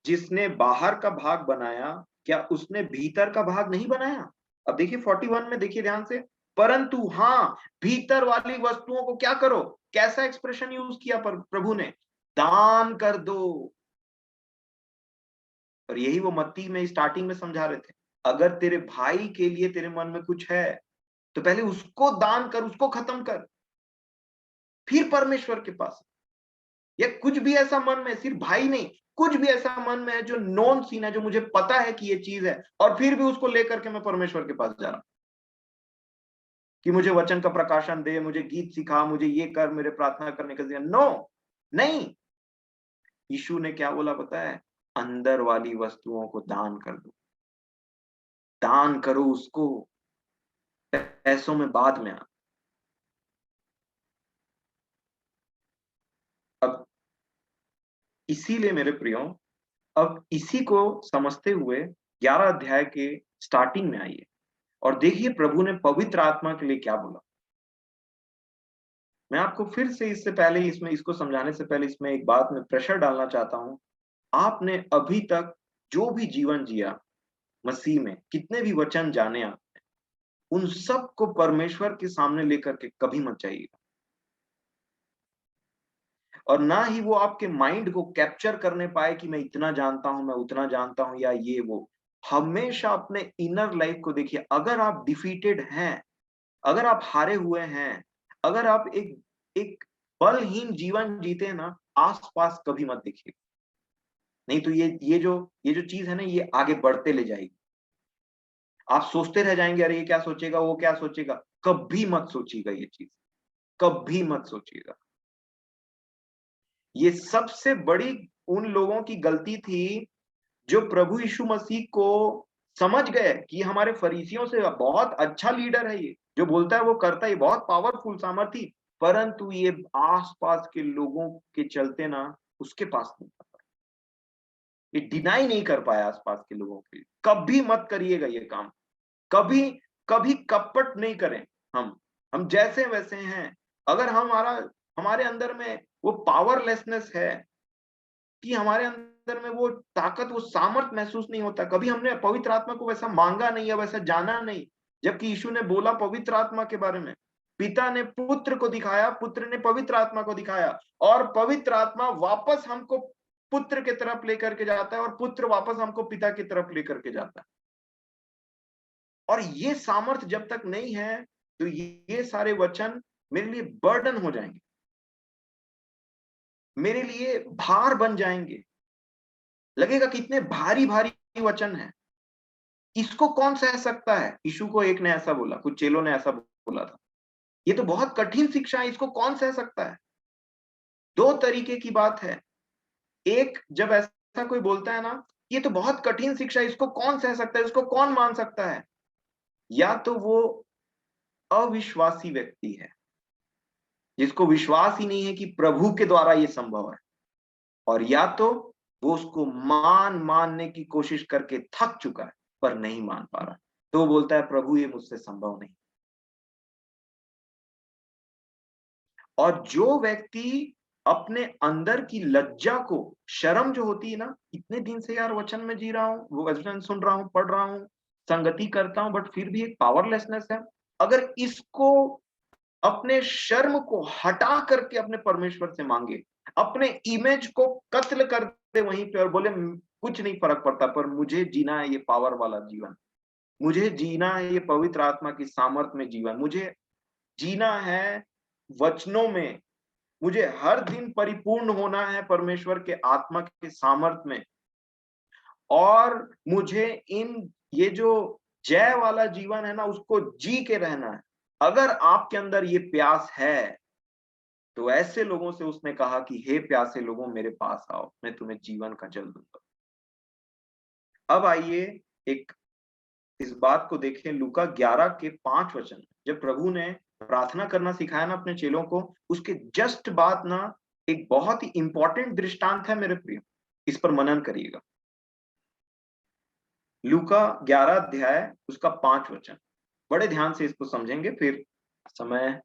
जिसने बाहर का भाग बनाया, क्या उसने भीतर का भाग नहीं बनाया? अब देखिए 41 में देखिए ध्यान से। परंतु हाँ, भीतर वाली वस्तुओं को क्या करो? कैसा एक्सप्रेशन यूज किया प्रभु ने? दान कर दो। और यही वो मत्ती में स्टार्टिंग में समझा रहे थे। अगर तेरे भाई के लिए तेरे मन में कुछ है तो पहले उसको दान कर, उसको खत्म कर, फिर परमेश्वर के पास। या कुछ भी ऐसा मन में, सिर्फ भाई नहीं, कुछ भी ऐसा मन में है जो नॉन सीन है, जो मुझे पता है कि ये चीज है, और फिर भी उसको लेकर के मैं परमेश्वर के पास जा रहा हूं कि मुझे वचन का प्रकाशन दे, मुझे गीत सिखा, मुझे ये कर, मेरे प्रार्थना करने का जरिया। नो, नहीं। यीशु ने क्या बोला पता है? अंदर वाली वस्तुओं को दान कर दो। दान करो उसको, पैसों में बाद में आ। अब इसीलिए मेरे प्रियो, अब इसी को समझते हुए 11 अध्याय के स्टार्टिंग में आइए और देखिए प्रभु ने पवित्र आत्मा के लिए क्या बोला। मैं आपको फिर से इससे पहले इसको समझाने से पहले इसमें एक बात में प्रेशर डालना चाहता हूं। आपने अभी तक जो भी जीवन जिया मसीह में, कितने भी वचन जाने आप, उन सब को परमेश्वर के सामने लेकर के कभी मत जाइएगा। और ना ही वो आपके माइंड को कैप्चर करने पाए कि मैं इतना जानता हूं, मैं उतना जानता हूं, या ये वो। हमेशा अपने इनर लाइफ को देखिए। अगर आप डिफीटेड हैं, अगर आप हारे हुए हैं, अगर आप एक एक बलहीन जीवन जीते हैं ना, आसपास कभी मत देखिए। नहीं तो ये जो चीज है ना, ये आगे बढ़ते ले जाएगी। आप सोचते रह जाएंगे, अरे ये क्या सोचेगा, वो क्या सोचेगा। कभी मत सोचिएगा ये चीज, कभी मत सोचिएगा। ये सबसे बड़ी उन लोगों की गलती थी जो प्रभु यीशु मसीह को समझ गए कि हमारे फरीसियों से बहुत अच्छा लीडर है, ये जो बोलता है वो करता है, बहुत पावरफुल सामर्थी, परंतु ये आसपास के लोगों के चलते ना उसके पास नहीं था। ये डिनाई नहीं कर पाया आसपास के लोगों के लिए। कभी मत करिएगा ये काम। कभी कभी कपट नहीं करें हम हम जैसे वैसे हैं। अगर हमारे अंदर में वो पावरलेसनेस है कि हमारे अंदर में वो ताकत, वो सामर्थ्य महसूस नहीं होता, कभी हमने पवित्र आत्मा को वैसा मांगा नहीं या वैसा जाना नहीं। जबकि यीशु ने बोला पवित्र आत्मा के बारे में, पिता ने पुत्र को दिखाया, पुत्र ने पवित्र आत्मा को दिखाया, और पवित्र आत्मा वापस हमको पुत्र की तरफ लेकर के जाता है और पुत्र वापस हमको पिता की तरफ लेकर के जाता है। और ये सामर्थ्य जब तक नहीं है तो ये सारे वचन मेरे लिए बर्डन हो जाएंगे, मेरे लिए भार बन जाएंगे। लगेगा कितने भारी भारी वचन है, इसको कौन सह सकता है। यीशु को एक ने ऐसा बोला, कुछ चेलों ने ऐसा बोला था, ये तो बहुत कठिन शिक्षा है, इसको कौन सह सकता है। दो तरीके की बात है। एक, जब ऐसा कोई बोलता है ना, ये तो बहुत कठिन शिक्षा है, इसको कौन सह सकता है, इसको कौन मान सकता है, या तो वो अविश्वासी व्यक्ति है जिसको विश्वास ही नहीं है कि प्रभु के द्वारा ये संभव है, और या तो वो उसको मानने की कोशिश करके थक चुका है पर नहीं मान पा रहा, तो वो बोलता है प्रभु ये मुझसे संभव नहीं। और जो व्यक्ति अपने अंदर की लज्जा को, शर्म जो होती है ना, इतने दिन से यार वचन में जी रहा हूं, वो वचन सुन रहा हूं, पढ़ रहा हूं, संगति करता हूं, बट फिर भी एक पावरलेसनेस है, अगर इसको, अपने शर्म को हटा करके अपने परमेश्वर से मांगे, अपने इमेज को कत्ल कर दे वहीं पे और बोले कुछ नहीं फर्क पड़ता, पर मुझे जीना है ये पावर वाला जीवन, मुझे जीना है ये पवित्र आत्मा की सामर्थ्य में जीवन, मुझे जीना है वचनों में, मुझे हर दिन परिपूर्ण होना है परमेश्वर के आत्मा के सामर्थ्य में, और मुझे इन ये जो जय वाला जीवन है ना उसको जी के रहना है। अगर आपके अंदर ये प्यास है तो ऐसे लोगों से उसने कहा कि हे प्यासे लोगों मेरे पास आओ, मैं तुम्हें जीवन का जल दूंगा। अब आइए एक इस बात को देखें लूका 11 के 5 वचन। जब प्रभु ने प्रार्थना करना सिखाया ना अपने चेलों को, उसके जस्ट बाद ना एक बहुत ही इंपॉर्टेंट दृष्टांत है मेरे प्रिय, इस पर मनन करिएगा। लूका 11 अध्याय उसका 5 वचन, बड़े ध्यान से इसको समझेंगे, फिर समय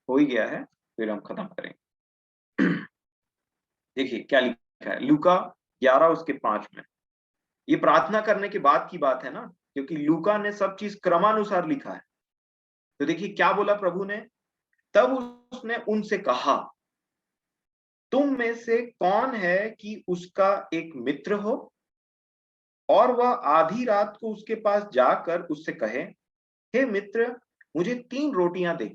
हो ही गया है, फिर हम खत्म करेंगे। देखिए क्या लिखा है लूका 11 उसके 5 में। ये प्रार्थना करने के बाद की बात है ना, क्योंकि लूका ने सब चीज क्रमानुसार लिखा है। तो देखिए क्या बोला प्रभु ने, तब उसने उनसे कहा तुम में से कौन है कि उसका एक मित्र हो और वह आधी रात को उसके पास जाकर उससे कहे हे मित्र मुझे 3 रोटियां दे,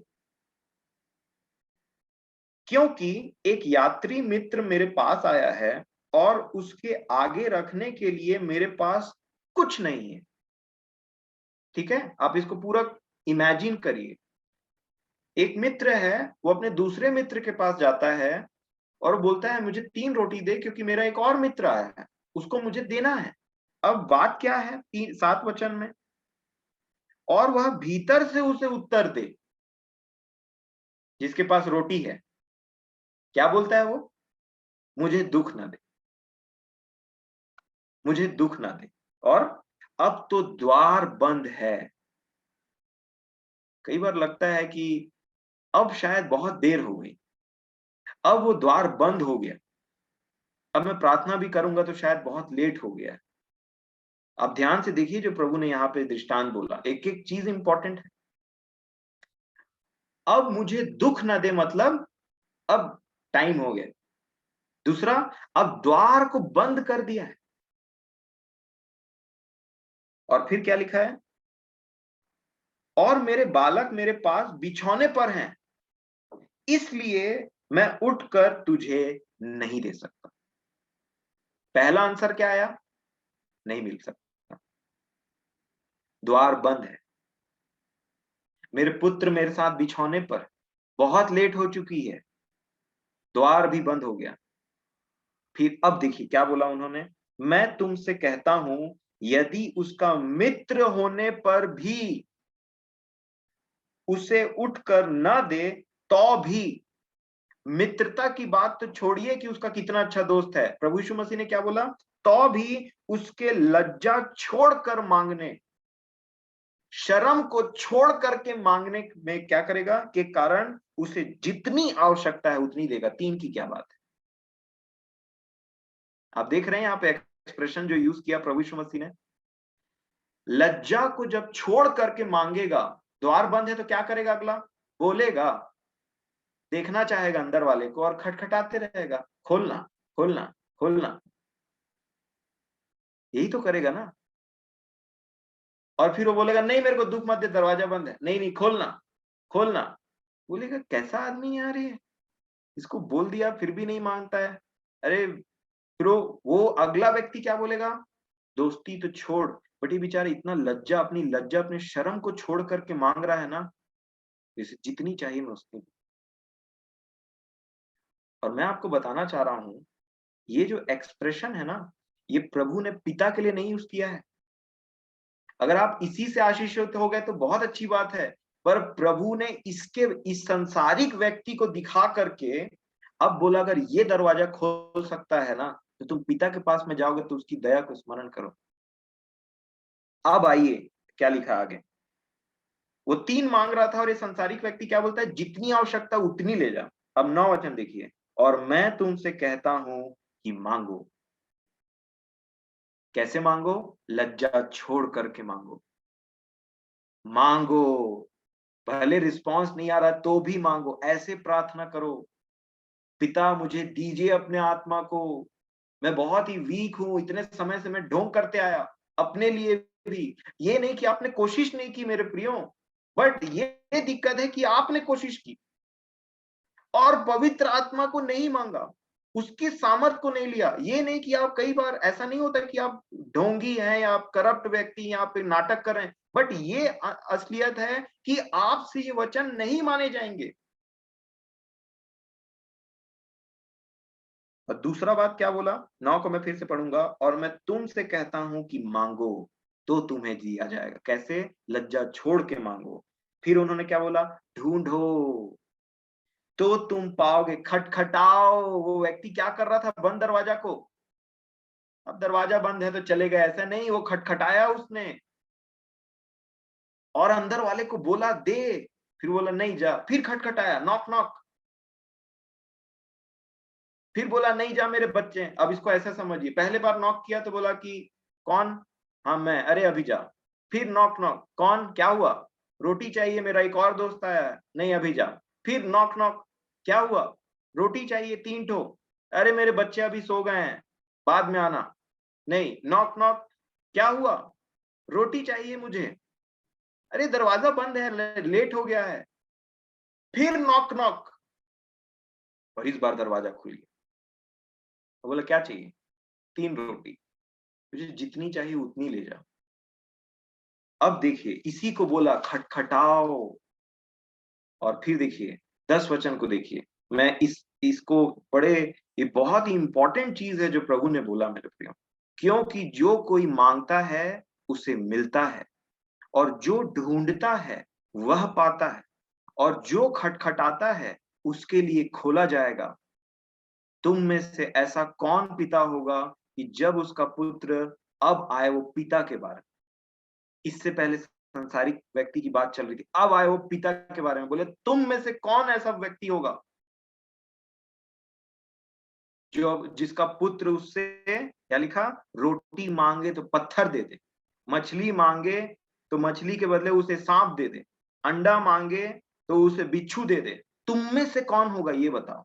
क्योंकि एक यात्री मित्र मेरे पास आया है और उसके आगे रखने के लिए मेरे पास कुछ नहीं है। ठीक है, आप इसको पूरा इमेजिन करिए। एक मित्र है, वो अपने दूसरे मित्र के पास जाता है और बोलता है मुझे 3 रोटी दे क्योंकि मेरा एक और मित्र आया है, उसको मुझे देना है। अब बात क्या है 7 वचन में, और वह भीतर से उसे उत्तर दे, जिसके पास रोटी है, क्या बोलता है वो, मुझे दुख ना दे, मुझे दुख ना दे। और अब तो द्वार बंद है। कई बार लगता है कि अब शायद बहुत देर हो गई, अब वो द्वार बंद हो गया, अब मैं प्रार्थना भी करूंगा तो शायद बहुत लेट हो गया है। आप ध्यान से देखिए जो प्रभु ने यहाँ पे दृष्टांत बोला, एक एक चीज इंपॉर्टेंट है। अब मुझे दुख ना दे मतलब अब टाइम हो गया। दूसरा, अब द्वार को बंद कर दिया है। और फिर क्या लिखा है, और मेरे बालक मेरे पास बिछौने पर हैं, इसलिए मैं उठकर तुझे नहीं दे सकता। पहला आंसर क्या आया, नहीं मिल सकता, द्वार बंद है। मेरे पुत्र मेरे साथ बिछौने पर, बहुत लेट हो चुकी है, द्वार भी बंद हो गया। फिर अब देखिए क्या बोला उन्होंने, मैं तुमसे कहता हूं यदि उसका मित्र होने पर भी उसे उठकर न दे तो भी, मित्रता की बात तो छोड़िए कि उसका कितना अच्छा दोस्त है, प्रभु यीशु मसीह ने क्या बोला, तो भी उसके लज्जा छोड़कर मांगने, शर्म को छोड़ करके मांगने में क्या करेगा के कारण उसे जितनी आवश्यकता है उतनी देगा। 3 की क्या बात है? आप देख रहे हैं यहाँ पे एक्सप्रेशन जो यूज किया प्रभु यीशु मसीह ने। लज्जा को जब छोड़ करके मांगेगा, द्वार बंद है तो क्या करेगा अगला? बोलेगा, देखना चाहेगा अंदर वाले को और खटखटाते रहेगा, खोलना, खोलना, खोलना। यही तो करेगा ना। और फिर वो बोलेगा नहीं मेरे को दुख मत दे, दरवाजा बंद है। नहीं, नहीं, खोलना, खोलना। बोलेगा कैसा आदमी यार ये, इसको बोल दिया फिर भी नहीं मानता है। अरे फिर वो अगला व्यक्ति क्या बोलेगा? दोस्ती तो छोड़, बट ये बेचारा इतना लज्जा, अपनी लज्जा, अपने शर्म को छोड़ करके मांग रहा है ना, इसे जितनी चाहिए मैं उतनी। और मैं आपको बताना चाह रहा हूं, ये जो एक्सप्रेशन है ना, ये प्रभु ने पिता के लिए नहीं यूज किया है। अगर आप इसी से आशीषित हो गए तो बहुत अच्छी बात है, पर प्रभु ने इसके इस संसारिक व्यक्ति को दिखा करके अब बोला अगर ये दरवाजा खोल सकता है ना, तो तुम पिता के पास में जाओगे तो उसकी दया को स्मरण करो। अब आइए क्या लिखा आगे। वो 3 मांग रहा था और ये संसारिक व्यक्ति क्या बोलता है? जितनी आवश्यकता उतनी ले जा। अब 9 वचन देखिए, और मैं तुमसे कहता हूं कि मांगो। कैसे मांगो? लज्जा छोड़ करके मांगो। मांगो, भले रिस्पॉन्स नहीं आ रहा तो भी मांगो। ऐसे प्रार्थना करो, पिता मुझे दीजिए अपने आत्मा को, मैं बहुत ही वीक हूं, इतने समय से मैं ढोंग करते आया अपने लिए भी। ये नहीं कि आपने कोशिश नहीं की मेरे प्रियो, बट ये दिक्कत है कि आपने कोशिश की और पवित्र आत्मा को नहीं मांगा, उसकी सामर्थ को नहीं लिया। ये नहीं कि आप, कई बार ऐसा नहीं होता कि आप ढोंगी हैं या आप करप्ट व्यक्ति या आप नाटक कर रहे हैं, बट ये असलियत है कि आपसे ये वचन नहीं माने जाएंगे। और दूसरा बात क्या बोला? 9 को मैं फिर से पढ़ूंगा, और मैं तुमसे कहता हूं कि मांगो तो तुम्हें दिया जाएगा। कैसे? लज्जा छोड़ के मांगो। फिर उन्होंने क्या बोला? ढूंढो तो तुम पाओगे, खटखटाओ। वो व्यक्ति क्या कर रहा था? बंद दरवाजा को। अब दरवाजा बंद है तो चले गए, ऐसा नहीं, वो खटखटाया उसने और अंदर वाले को बोला दे। फिर बोला नहीं जा। फिर खटखटाया, नॉक नॉक। फिर बोला नहीं जा, मेरे बच्चे हैं। अब इसको ऐसा समझिए, पहले बार नॉक किया तो बोला कि कौन? हाँ मैं। अरे अभी जा। फिर नॉक नॉक, कौन? क्या हुआ? रोटी चाहिए, मेरा एक और दोस्त आया है। नहीं अभी जा। फिर नॉक नॉक, क्या हुआ? रोटी चाहिए 3 ठो। अरे मेरे बच्चे अभी सो गए हैं, बाद में आना। नहीं, नॉक नॉक, क्या हुआ? रोटी चाहिए मुझे। अरे दरवाजा बंद है, लेट हो गया है। फिर नॉक नॉक, और इस बार दरवाजा खुल गया। तो बोला क्या चाहिए? 3 रोटी। मुझे जितनी चाहिए उतनी ले जा। अब देखिए, इसी को बोला खटखटाओ। और फिर देखिए 10 वचन को देखिए। मैं इसको बड़े, ये बहुत ही इंपॉर्टेंट चीज है जो प्रभु ने बोला मेरे प्रियो। क्योंकि जो कोई मांगता है उसे मिलता है, और जो ढूंढता है वह पाता है, और जो खटखटाता है उसके लिए खोला जाएगा। तुम में से ऐसा कौन पिता होगा कि जब उसका पुत्र अब आए, वो पिता के बारे में, इससे पहले संसारिक व्यक्ति की बात चल रही थी, अब आए वो पिता के बारे में, बोले तुम में से कौन ऐसा व्यक्ति होगा जो जिसका पुत्र उससे, क्या लिखा, रोटी मांगे तो पत्थर दे दे, मछली मांगे तो मछली के बदले उसे सांप दे दे, अंडा मांगे तो उसे बिच्छू दे दे। तुम में से कौन होगा ये बताओ।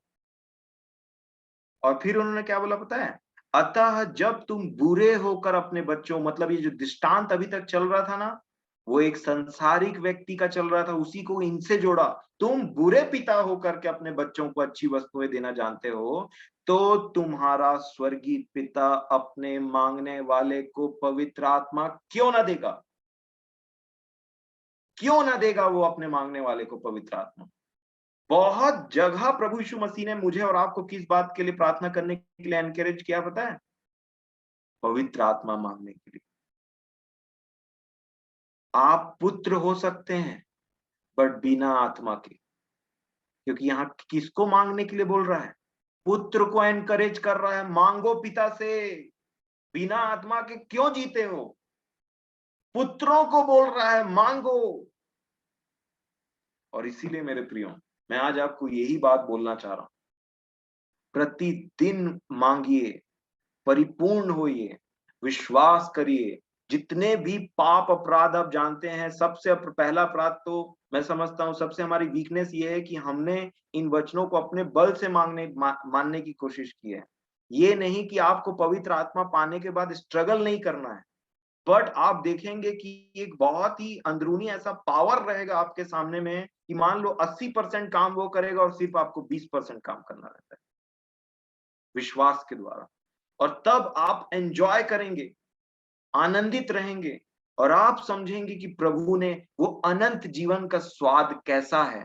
और फिर उन्होंने क्या बोला पता है? अतः जब तुम बुरे होकर अपने बच्चों, मतलब ये जो दृष्टांत अभी तक चल रहा था ना, वो एक संसारिक व्यक्ति का चल रहा था, उसी को इनसे जोड़ा। तुम बुरे पिता होकर के अपने बच्चों को अच्छी वस्तुएं देना जानते हो, तो तुम्हारा स्वर्गीय पिता अपने मांगने वाले को पवित्र आत्मा क्यों ना देगा? क्यों ना देगा वो अपने मांगने वाले को पवित्र आत्मा? बहुत जगह प्रभु यीशु मसीह ने मुझे और आपको किस बात के लिए प्रार्थना करने के लिए एनकरेज किया पता है? पवित्र आत्मा मांगने के लिए। आप पुत्र हो सकते हैं बट बिना आत्मा के। क्योंकि यहाँ किसको मांगने के लिए बोल रहा है? पुत्र को एनकरेज कर रहा है, मांगो पिता से। बिना आत्मा के क्यों जीते हो? पुत्रों को बोल रहा है मांगो। और इसीलिए मेरे प्रियो, मैं आज आपको यही बात बोलना चाह रहा हूं, प्रतिदिन मांगिए, परिपूर्ण होइए, विश्वास करिए। जितने भी पाप अपराध आप जानते हैं, सबसे पहला अपराध तो मैं समझता हूं, सबसे हमारी वीकनेस ये है कि हमने इन वचनों को अपने बल से मानने की कोशिश की है। ये नहीं कि आपको पवित्र आत्मा पाने के बाद स्ट्रगल नहीं करना है, बट आप देखेंगे कि एक बहुत ही अंदरूनी ऐसा पावर रहेगा आपके सामने में कि मान लो 80% काम वो करेगा और सिर्फ आपको 20% काम करना रहता है, विश्वास के द्वारा। और तब आप एंजॉय करेंगे, आनंदित रहेंगे, और आप समझेंगे कि प्रभु ने वो अनंत जीवन का स्वाद कैसा है,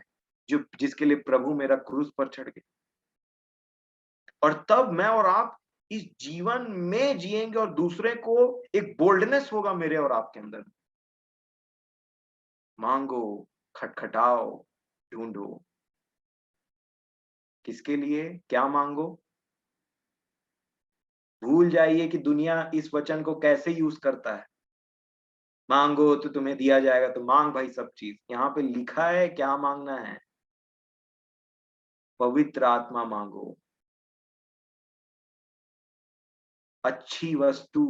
जो जिसके लिए प्रभु मेरा क्रूस पर चढ़ गए। और तब मैं और आप इस जीवन में जिएंगे और दूसरे को एक बोल्डनेस होगा मेरे और आपके अंदर। मांगो, खटखटाओ, ढूंढो। किसके लिए क्या मांगो? भूल जाइए कि दुनिया इस वचन को कैसे यूज करता है। मांगो तो तुम्हें दिया जाएगा, तो मांग भाई सब चीज। यहाँ पे लिखा है क्या मांगना है? पवित्र आत्मा मांगो, अच्छी वस्तु।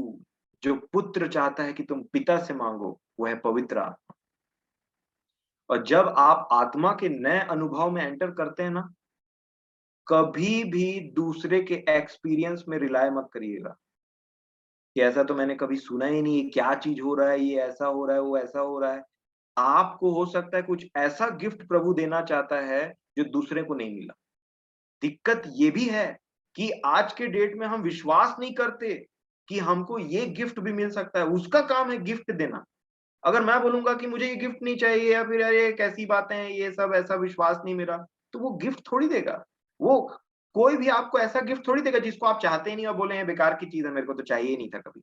जो पुत्र चाहता है कि तुम पिता से मांगो, वो है पवित्र आत्मा। और जब आप आत्मा के नए अनुभव में एंटर करते हैं ना, कभी भी दूसरे के एक्सपीरियंस में रिलाय मत करिएगा कि ऐसा तो मैंने कभी सुना ही नहीं, ये क्या चीज हो रहा है, ये ऐसा हो रहा है, वो ऐसा हो रहा है। आपको हो सकता है कुछ ऐसा गिफ्ट प्रभु देना चाहता है जो दूसरे को नहीं मिला। दिक्कत ये भी है कि आज के डेट में हम विश्वास नहीं करते कि हमको ये गिफ्ट भी मिल सकता है। उसका काम है गिफ्ट देना। अगर मैं बोलूंगा कि मुझे ये गिफ्ट नहीं चाहिए, या फिर अरे कैसी बातें हैं ये सब, ऐसा विश्वास नहीं मेरा, तो वो गिफ्ट थोड़ी देगा। वो कोई भी आपको ऐसा गिफ्ट थोड़ी देगा जिसको आप चाहते ही नहीं और बोले हैं बेकार की चीज है, मेरे को तो चाहिए ही नहीं था कभी।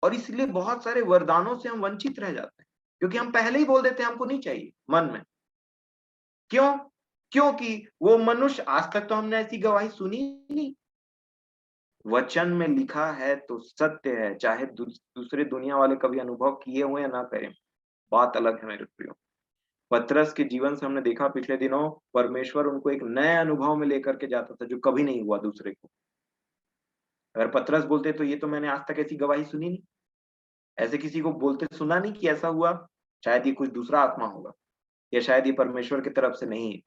और इसलिए बहुत सारे वरदानों से हम वंचित रह जाते हैं, क्योंकि हम पहले ही बोल देते हैं हमको नहीं चाहिए मन में। क्यों? क्योंकि वो मनुष्य, आज तक तो हमने ऐसी गवाही सुनी ही नहीं। वचन में लिखा है तो सत्य है, चाहे दूसरे दुनिया वाले कभी अनुभव किए हुए या ना करें, बात अलग है मेरे प्रियो। पतरस के जीवन से हमने देखा पिछले दिनों, परमेश्वर उनको एक नए अनुभव में लेकर के जाता था जो कभी नहीं हुआ दूसरे को। अगर पतरस बोलते तो ये तो मैंने आज तक ऐसी गवाही सुनी नहीं, ऐसे किसी को बोलते सुना नहीं कि ऐसा हुआ, शायद ये कुछ दूसरा आत्मा होगा, या शायद ये परमेश्वर की तरफ से नहीं है।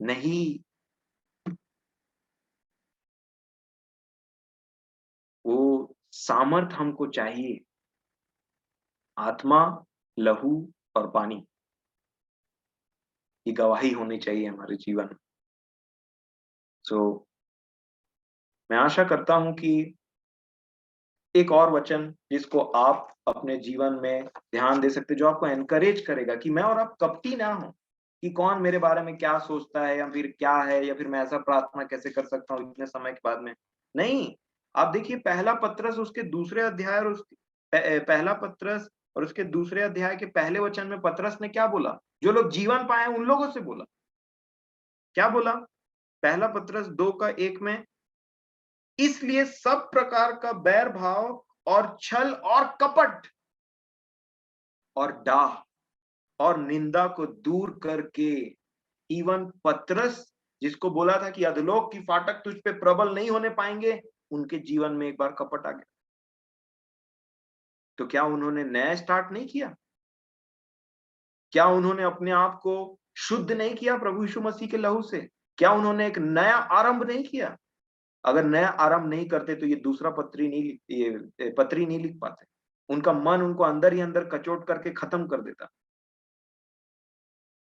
नहीं, वो सामर्थ हमको चाहिए। आत्मा, लहू और पानी, ये गवाही होनी चाहिए हमारे जीवन में। सो मैं आशा करता हूं कि एक और वचन जिसको आप अपने जीवन में ध्यान दे सकते, जो आपको एनकरेज करेगा कि मैं और आप कपटी ना हो कि कौन मेरे बारे में क्या सोचता है, या फिर क्या है, या फिर मैं ऐसा प्रार्थना कैसे कर सकता हूँ इतने समय के बाद में। नहीं, आप देखिए पहला पत्रस उसके दूसरे अध्याय और पहला पत्रस और उसके दूसरे अध्याय के पहले वचन में पत्रस ने क्या बोला? जो लोग जीवन पाए उन लोगों से बोला। क्या बोला? पहला पत्रस 2:1 में, इसलिए सब प्रकार का बैर भाव और छल और कपट और डाह और निंदा को दूर करके, इवन पतरस जिसको बोला था कि अधोलोक की फाटक तुझ पे प्रबल नहीं होने पाएंगे, उनके जीवन में एक बार कपट आ गया। तो क्या उन्होंने नया स्टार्ट नहीं किया? क्या उन्होंने अपने आप को शुद्ध नहीं किया प्रभु यीशु मसीह के लहू से? क्या उन्होंने एक नया आरंभ नहीं किया? अगर नया आरंभ नहीं करते तो ये दूसरा पत्री नहीं लिख पाते। उनका मन उनको अंदर ही अंदर कचोट करके खत्म कर देता।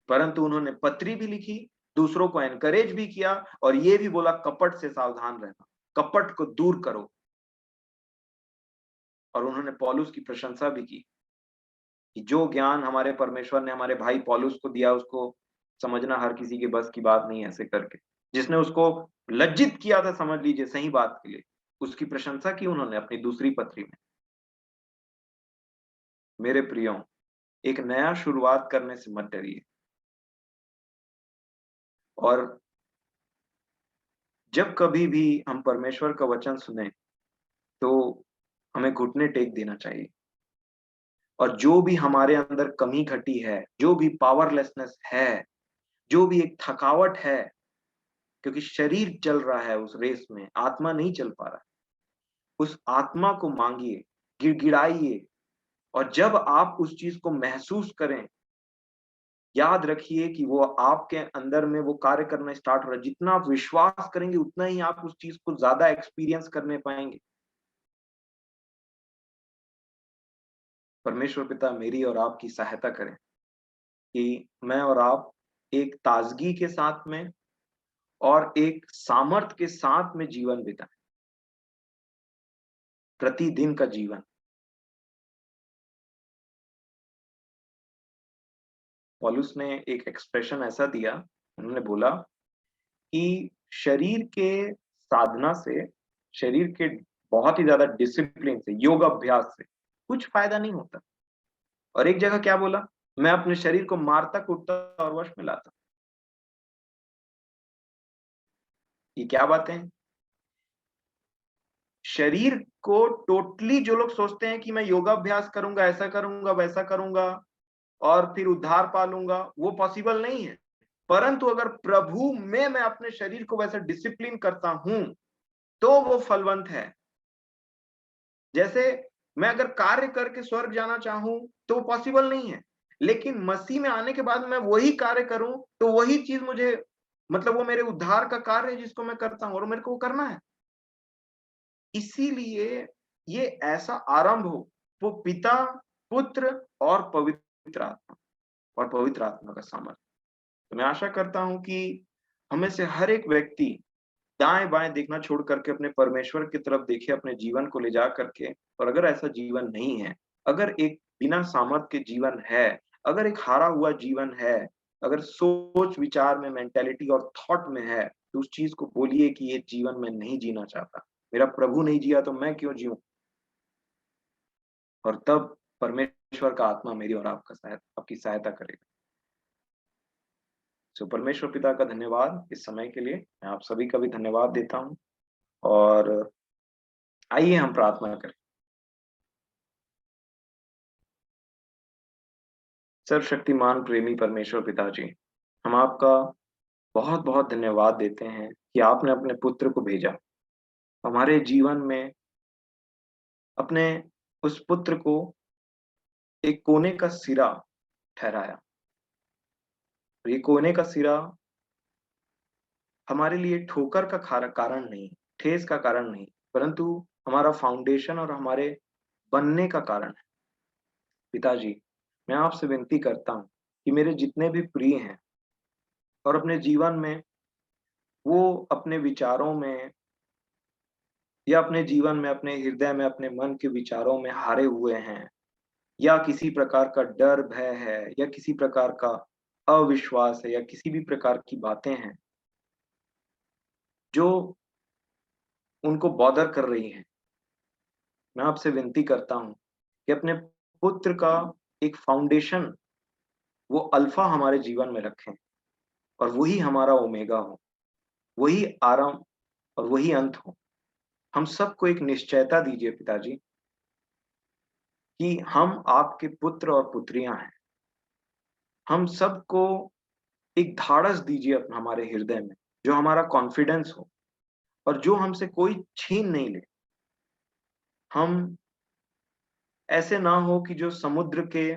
परंतु उन्होंने पत्री भी लिखी, दूसरों को एनकरेज भी किया, और ये भी बोला कपट से सावधान रहना, कपट को दूर करो। और उन्होंने पौलुस की प्रशंसा भी की कि जो ज्ञान हमारे परमेश्वर ने हमारे भाई पौलुस को दिया, उसको समझना हर किसी के बस की बात नहीं है। ऐसे करके जिसने उसको लज्जित किया था, समझ लीजिए सही बात के लिए, उसकी प्रशंसा की उन्होंने अपनी दूसरी पत्री में। मेरे प्रियो, एक नया शुरुआत करने से मत डरिए। और जब कभी भी हम परमेश्वर का वचन सुने तो हमें घुटने टेक देना चाहिए। और जो भी हमारे अंदर कमी घटी है, जो भी पावरलेसनेस है, जो भी एक थकावट है, क्योंकि शरीर चल रहा है उस रेस में, आत्मा नहीं चल पा रहा है। उस आत्मा को मांगिए, गिड़गिड़ाइए, और जब आप उस चीज को महसूस करें, याद रखिए कि वो आपके अंदर में वो कार्य करना स्टार्ट हो रहा है। जितना आप विश्वास करेंगे उतना ही आप उस चीज को ज्यादा एक्सपीरियंस करने पाएंगे। परमेश्वर पिता मेरी और आपकी सहायता करें कि मैं और आप एक ताजगी के साथ में और एक सामर्थ के साथ में जीवन बिताएं, प्रतिदिन का जीवन। पौलुस ने एक एक्सप्रेशन ऐसा दिया, उन्होंने बोला कि शरीर के साधना से, शरीर के बहुत ही ज्यादा डिसिप्लिन से, योग अभ्यास से कुछ फायदा नहीं होता। और एक जगह क्या बोला, मैं अपने शरीर को मारता कूटता और वश में लाता। ये क्या बातें हैं? शरीर को टोटली जो लोग सोचते हैं कि मैं योगाभ्यास करूंगा, ऐसा करूंगा, वैसा करूंगा और फिर उद्धार पालूंगा, वो पॉसिबल नहीं है। परंतु अगर प्रभु में मैं अपने शरीर को वैसा डिसिप्लिन करता हूं तो वो फलवंत है। जैसे मैं अगर कार्य करके स्वर्ग जाना चाहूं तो वो पॉसिबल नहीं है, लेकिन मसीह में आने के बाद मैं वही कार्य करूं तो वही चीज मुझे, मतलब वो मेरे उद्धार का कार्य है जिसको मैं करता हूं और मेरे को वो करना है। इसीलिए ये ऐसा आरंभ हो, वो पिता, पुत्र और पवित्र आत्मा, और पवित्र आत्मा का सामर्थ्य। तो मैं आशा करता हूं कि हमें से हर एक व्यक्ति दाएं बाएं देखना छोड़ करके अपने परमेश्वर की तरफ देखे, अपने जीवन को ले जा करके। और अगर ऐसा जीवन नहीं है, अगर एक बिना सामर्थ के जीवन है, अगर एक हारा हुआ जीवन है, अगर सोच विचार में, मेंटेलिटी और थॉट में है, तो उस चीज को बोलिए कि ये जीवन मैं नहीं जीना चाहता। मेरा प्रभु नहीं जिया तो मैं क्यों जीऊं? और तब परमेश्वर का आत्मा मेरी और आपकी सहायता करेगा। सो परमेश्वर पिता का धन्यवाद इस समय के लिए। मैं आप सभी का भी धन्यवाद देता हूँ। और आइए हम प्रार्थना करें। सर्वशक्तिमान प्रेमी परमेश्वर पिताजी, हम आपका बहुत बहुत धन्यवाद देते हैं कि आपने अपने पुत्र को भेजा, हमारे जीवन में अपने उस पुत्र को एक कोने का सिरा ठहराया। और ये कोने का सिरा हमारे लिए ठोकर का कारण नहीं, ठेस का कारण नहीं, परंतु हमारा फाउंडेशन और हमारे बनने का कारण है। पिताजी, मैं आपसे विनती करता हूँ कि मेरे जितने भी प्रिय हैं और अपने जीवन में वो अपने विचारों में या अपने जीवन में, अपने हृदय में, अपने मन के विचारों में हारे हुए हैं, या किसी प्रकार का डर भय है, या किसी प्रकार का अविश्वास है, या किसी भी प्रकार की बातें हैं जो उनको बॉदर कर रही हैं, मैं आपसे विनती करता हूँ कि अपने पुत्र का एक फाउंडेशन, वो अल्फा हमारे जीवन में रखें और वही हमारा ओमेगा हो, वही आरंभ और वही अंत हो। हम सबको एक निश्चयता दीजिए पिताजी कि हम आपके पुत्र और पुत्रियां हैं। हम सबको एक धाड़स दीजिए हमारे हृदय में, जो हमारा कॉन्फिडेंस हो और जो हमसे कोई छीन नहीं ले। हम ऐसे ना हो कि जो समुद्र के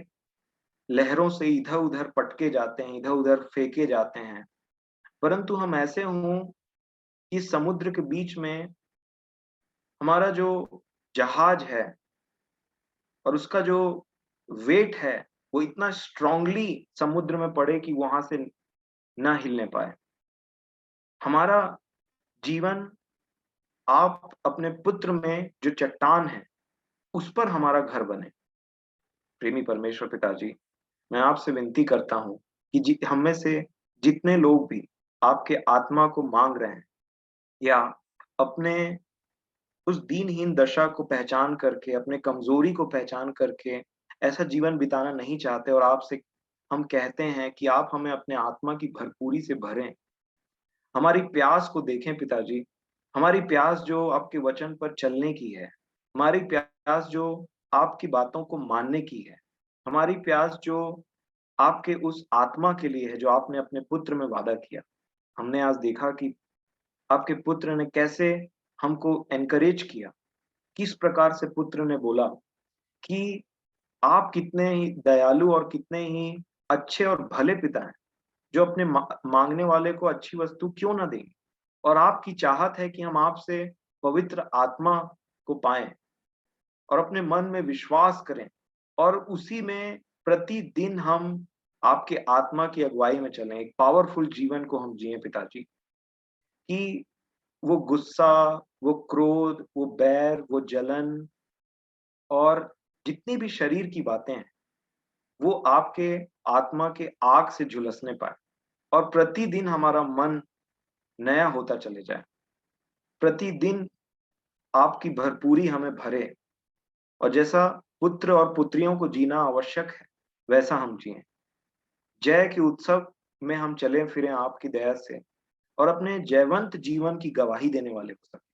लहरों से इधर उधर पटके जाते हैं, इधर उधर फेंके जाते हैं, परंतु हम ऐसे हों कि समुद्र के बीच में हमारा जो जहाज है और उसका जो वेट है, वो इतना स्ट्रांगली समुद्र में पड़े कि वहां से ना हिलने पाए। हमारा जीवन आप अपने पुत्र में जो चट्टान है, उस पर हमारा घर बने। प्रेमी परमेश्वर पिताजी, मैं आपसे विनती करता हूँ कि हम में से जितने लोग भी आपके आत्मा को मांग रहे हैं, या अपने उस दीनहीन दशा को पहचान करके, अपने कमजोरी को पहचान करके ऐसा जीवन बिताना नहीं चाहते, और आपसे हम कहते हैं कि आप हमें अपने आत्मा की भरपूरी से भरें। हमारी प्यास को देखें पिताजी, हमारी प्यास जो आपके वचन पर चलने की है, हमारी प्यास जो आपकी बातों को मानने की है, हमारी प्यास जो आपके उस आत्मा के लिए है जो आपने अपने पुत्र में वादा किया। हमने आज देखा कि आपके पुत्र ने कैसे हमको एनकरेज किया, किस प्रकार से पुत्र ने बोला कि आप कितने ही दयालु और कितने ही अच्छे और भले पिता हैं, जो अपने माँगने वाले को अच्छी वस्तु क्यों ना देंगे। और आपकी चाहत है कि हम आपसे पवित्र आत्मा को पाएँ और अपने मन में विश्वास करें और उसी में प्रतिदिन हम आपके आत्मा की अगुवाई में चलें, एक पावरफुल जीवन को हम जिएँ पिताजी, कि वो गुस्सा, वो क्रोध, वो बैर, वो जलन और जितनी भी शरीर की बातें हैं, वो आपके आत्मा के आग से झुलसने पाए और प्रतिदिन हमारा मन नया होता चले जाए। प्रतिदिन आपकी भरपूरी हमें भरे और जैसा पुत्र और पुत्रियों को जीना आवश्यक है, वैसा हम जिएँ। जय के उत्सव में हम चले-फिरें आपकी दया से और अपने जयवंत जीवन की गवाही देने वाले हो सकें।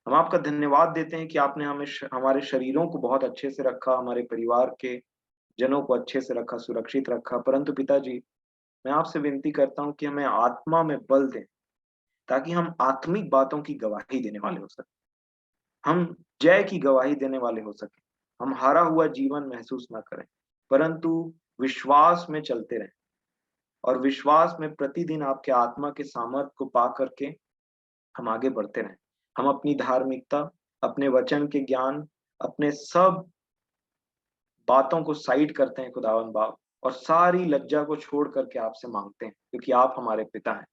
हम आपका धन्यवाद देते हैं कि आपने हमें हमारे शरीरों को बहुत अच्छे से रखा, हमारे परिवार के जनों को अच्छे से रखा, सुरक्षित रखा। परंतु पिताजी, मैं आपसे विनती करता हूँ कि हमें आत्मा में बल दें, ताकि हम आत्मिक बातों की गवाही देने वाले हो सकें। हम जय की गवाही देने वाले हो सकें। हम हारा हुआ जीवन महसूस ना करें, परंतु विश्वास में चलते रहें और विश्वास में प्रतिदिन आपके आत्मा के सामर्थ को पा करके हम आगे बढ़ते रहें। हम अपनी धार्मिकता, अपने वचन के ज्ञान, अपने सब बातों को साइड करते हैं खुदावंद बाप और सारी लज्जा को छोड़ करके आपसे माँगते हैं, क्योंकि आप हमारे पिता हैं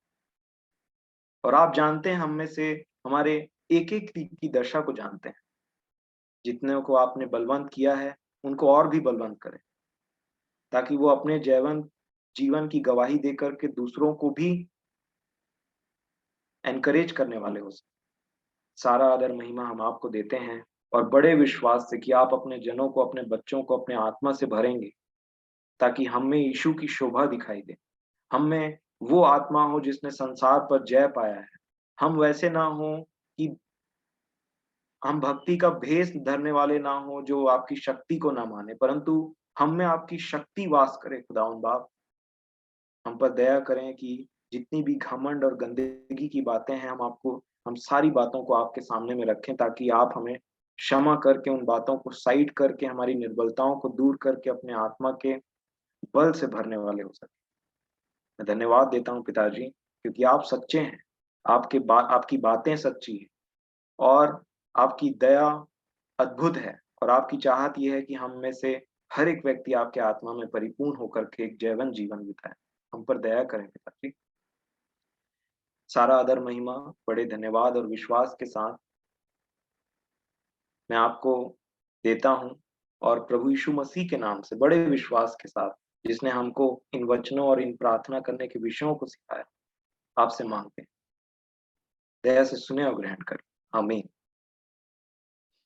और आप जानते हैं हम में से हमारे एक-एक की दशा को जानते हैं। जितनों को आपने बलवंत किया है, उनको और भी बलवंत करें, ताकि वो अपने जीवन की गवाही देकर के दूसरों को भी एनकरेज करने वाले हो सकें। सारा आदर महिमा हम आपको देते हैं और बड़े विश्वास से कि आप अपने जनों को, अपने बच्चों को अपने आत्मा से भरेंगे, ताकि हम में यीशु की शोभा दिखाई दे। हम में वो आत्मा हो जिसने संसार पर जय पाया है। हम वैसे ना हों कि हम भक्ति का भेष धरने वाले ना हों जो आपकी शक्ति को ना माने, परंतु हम में आपकी शक्ति वास करे खुदावंद बाप। हम पर दया करें कि जितनी भी घमंड और गंदगी की बातें हैं हम सारी बातों को आपके सामने में रखें, ताकि आप हमें क्षमा करके उन बातों को साइड करके हमारी निर्बलताओं को दूर करके अपने आत्मा के बल से भरने वाले हो सकें। मैं धन्यवाद देता हूँ पिताजी, क्योंकि आप सच्चे हैं। आपकी बातें सच्ची हैं और आपकी दया अद्भुत है और आपकी चाहत ये है कि हम में से हर एक व्यक्ति आपके आत्मा में परिपूर्ण होकर के एक जैवन जीवन बिताए। हम पर दया करें पिताजी। सारा आदर महिमा, बड़े धन्यवाद और विश्वास के साथ मैं आपको देता हूँ और प्रभु यीशु मसीह के नाम से बड़े विश्वास के साथ, जिसने हमको इन वचनों और इन प्रार्थना करने के विषयों को सिखाया, आपसे माँगते हैं। दया से सुने और ग्रहण करें। आमीन।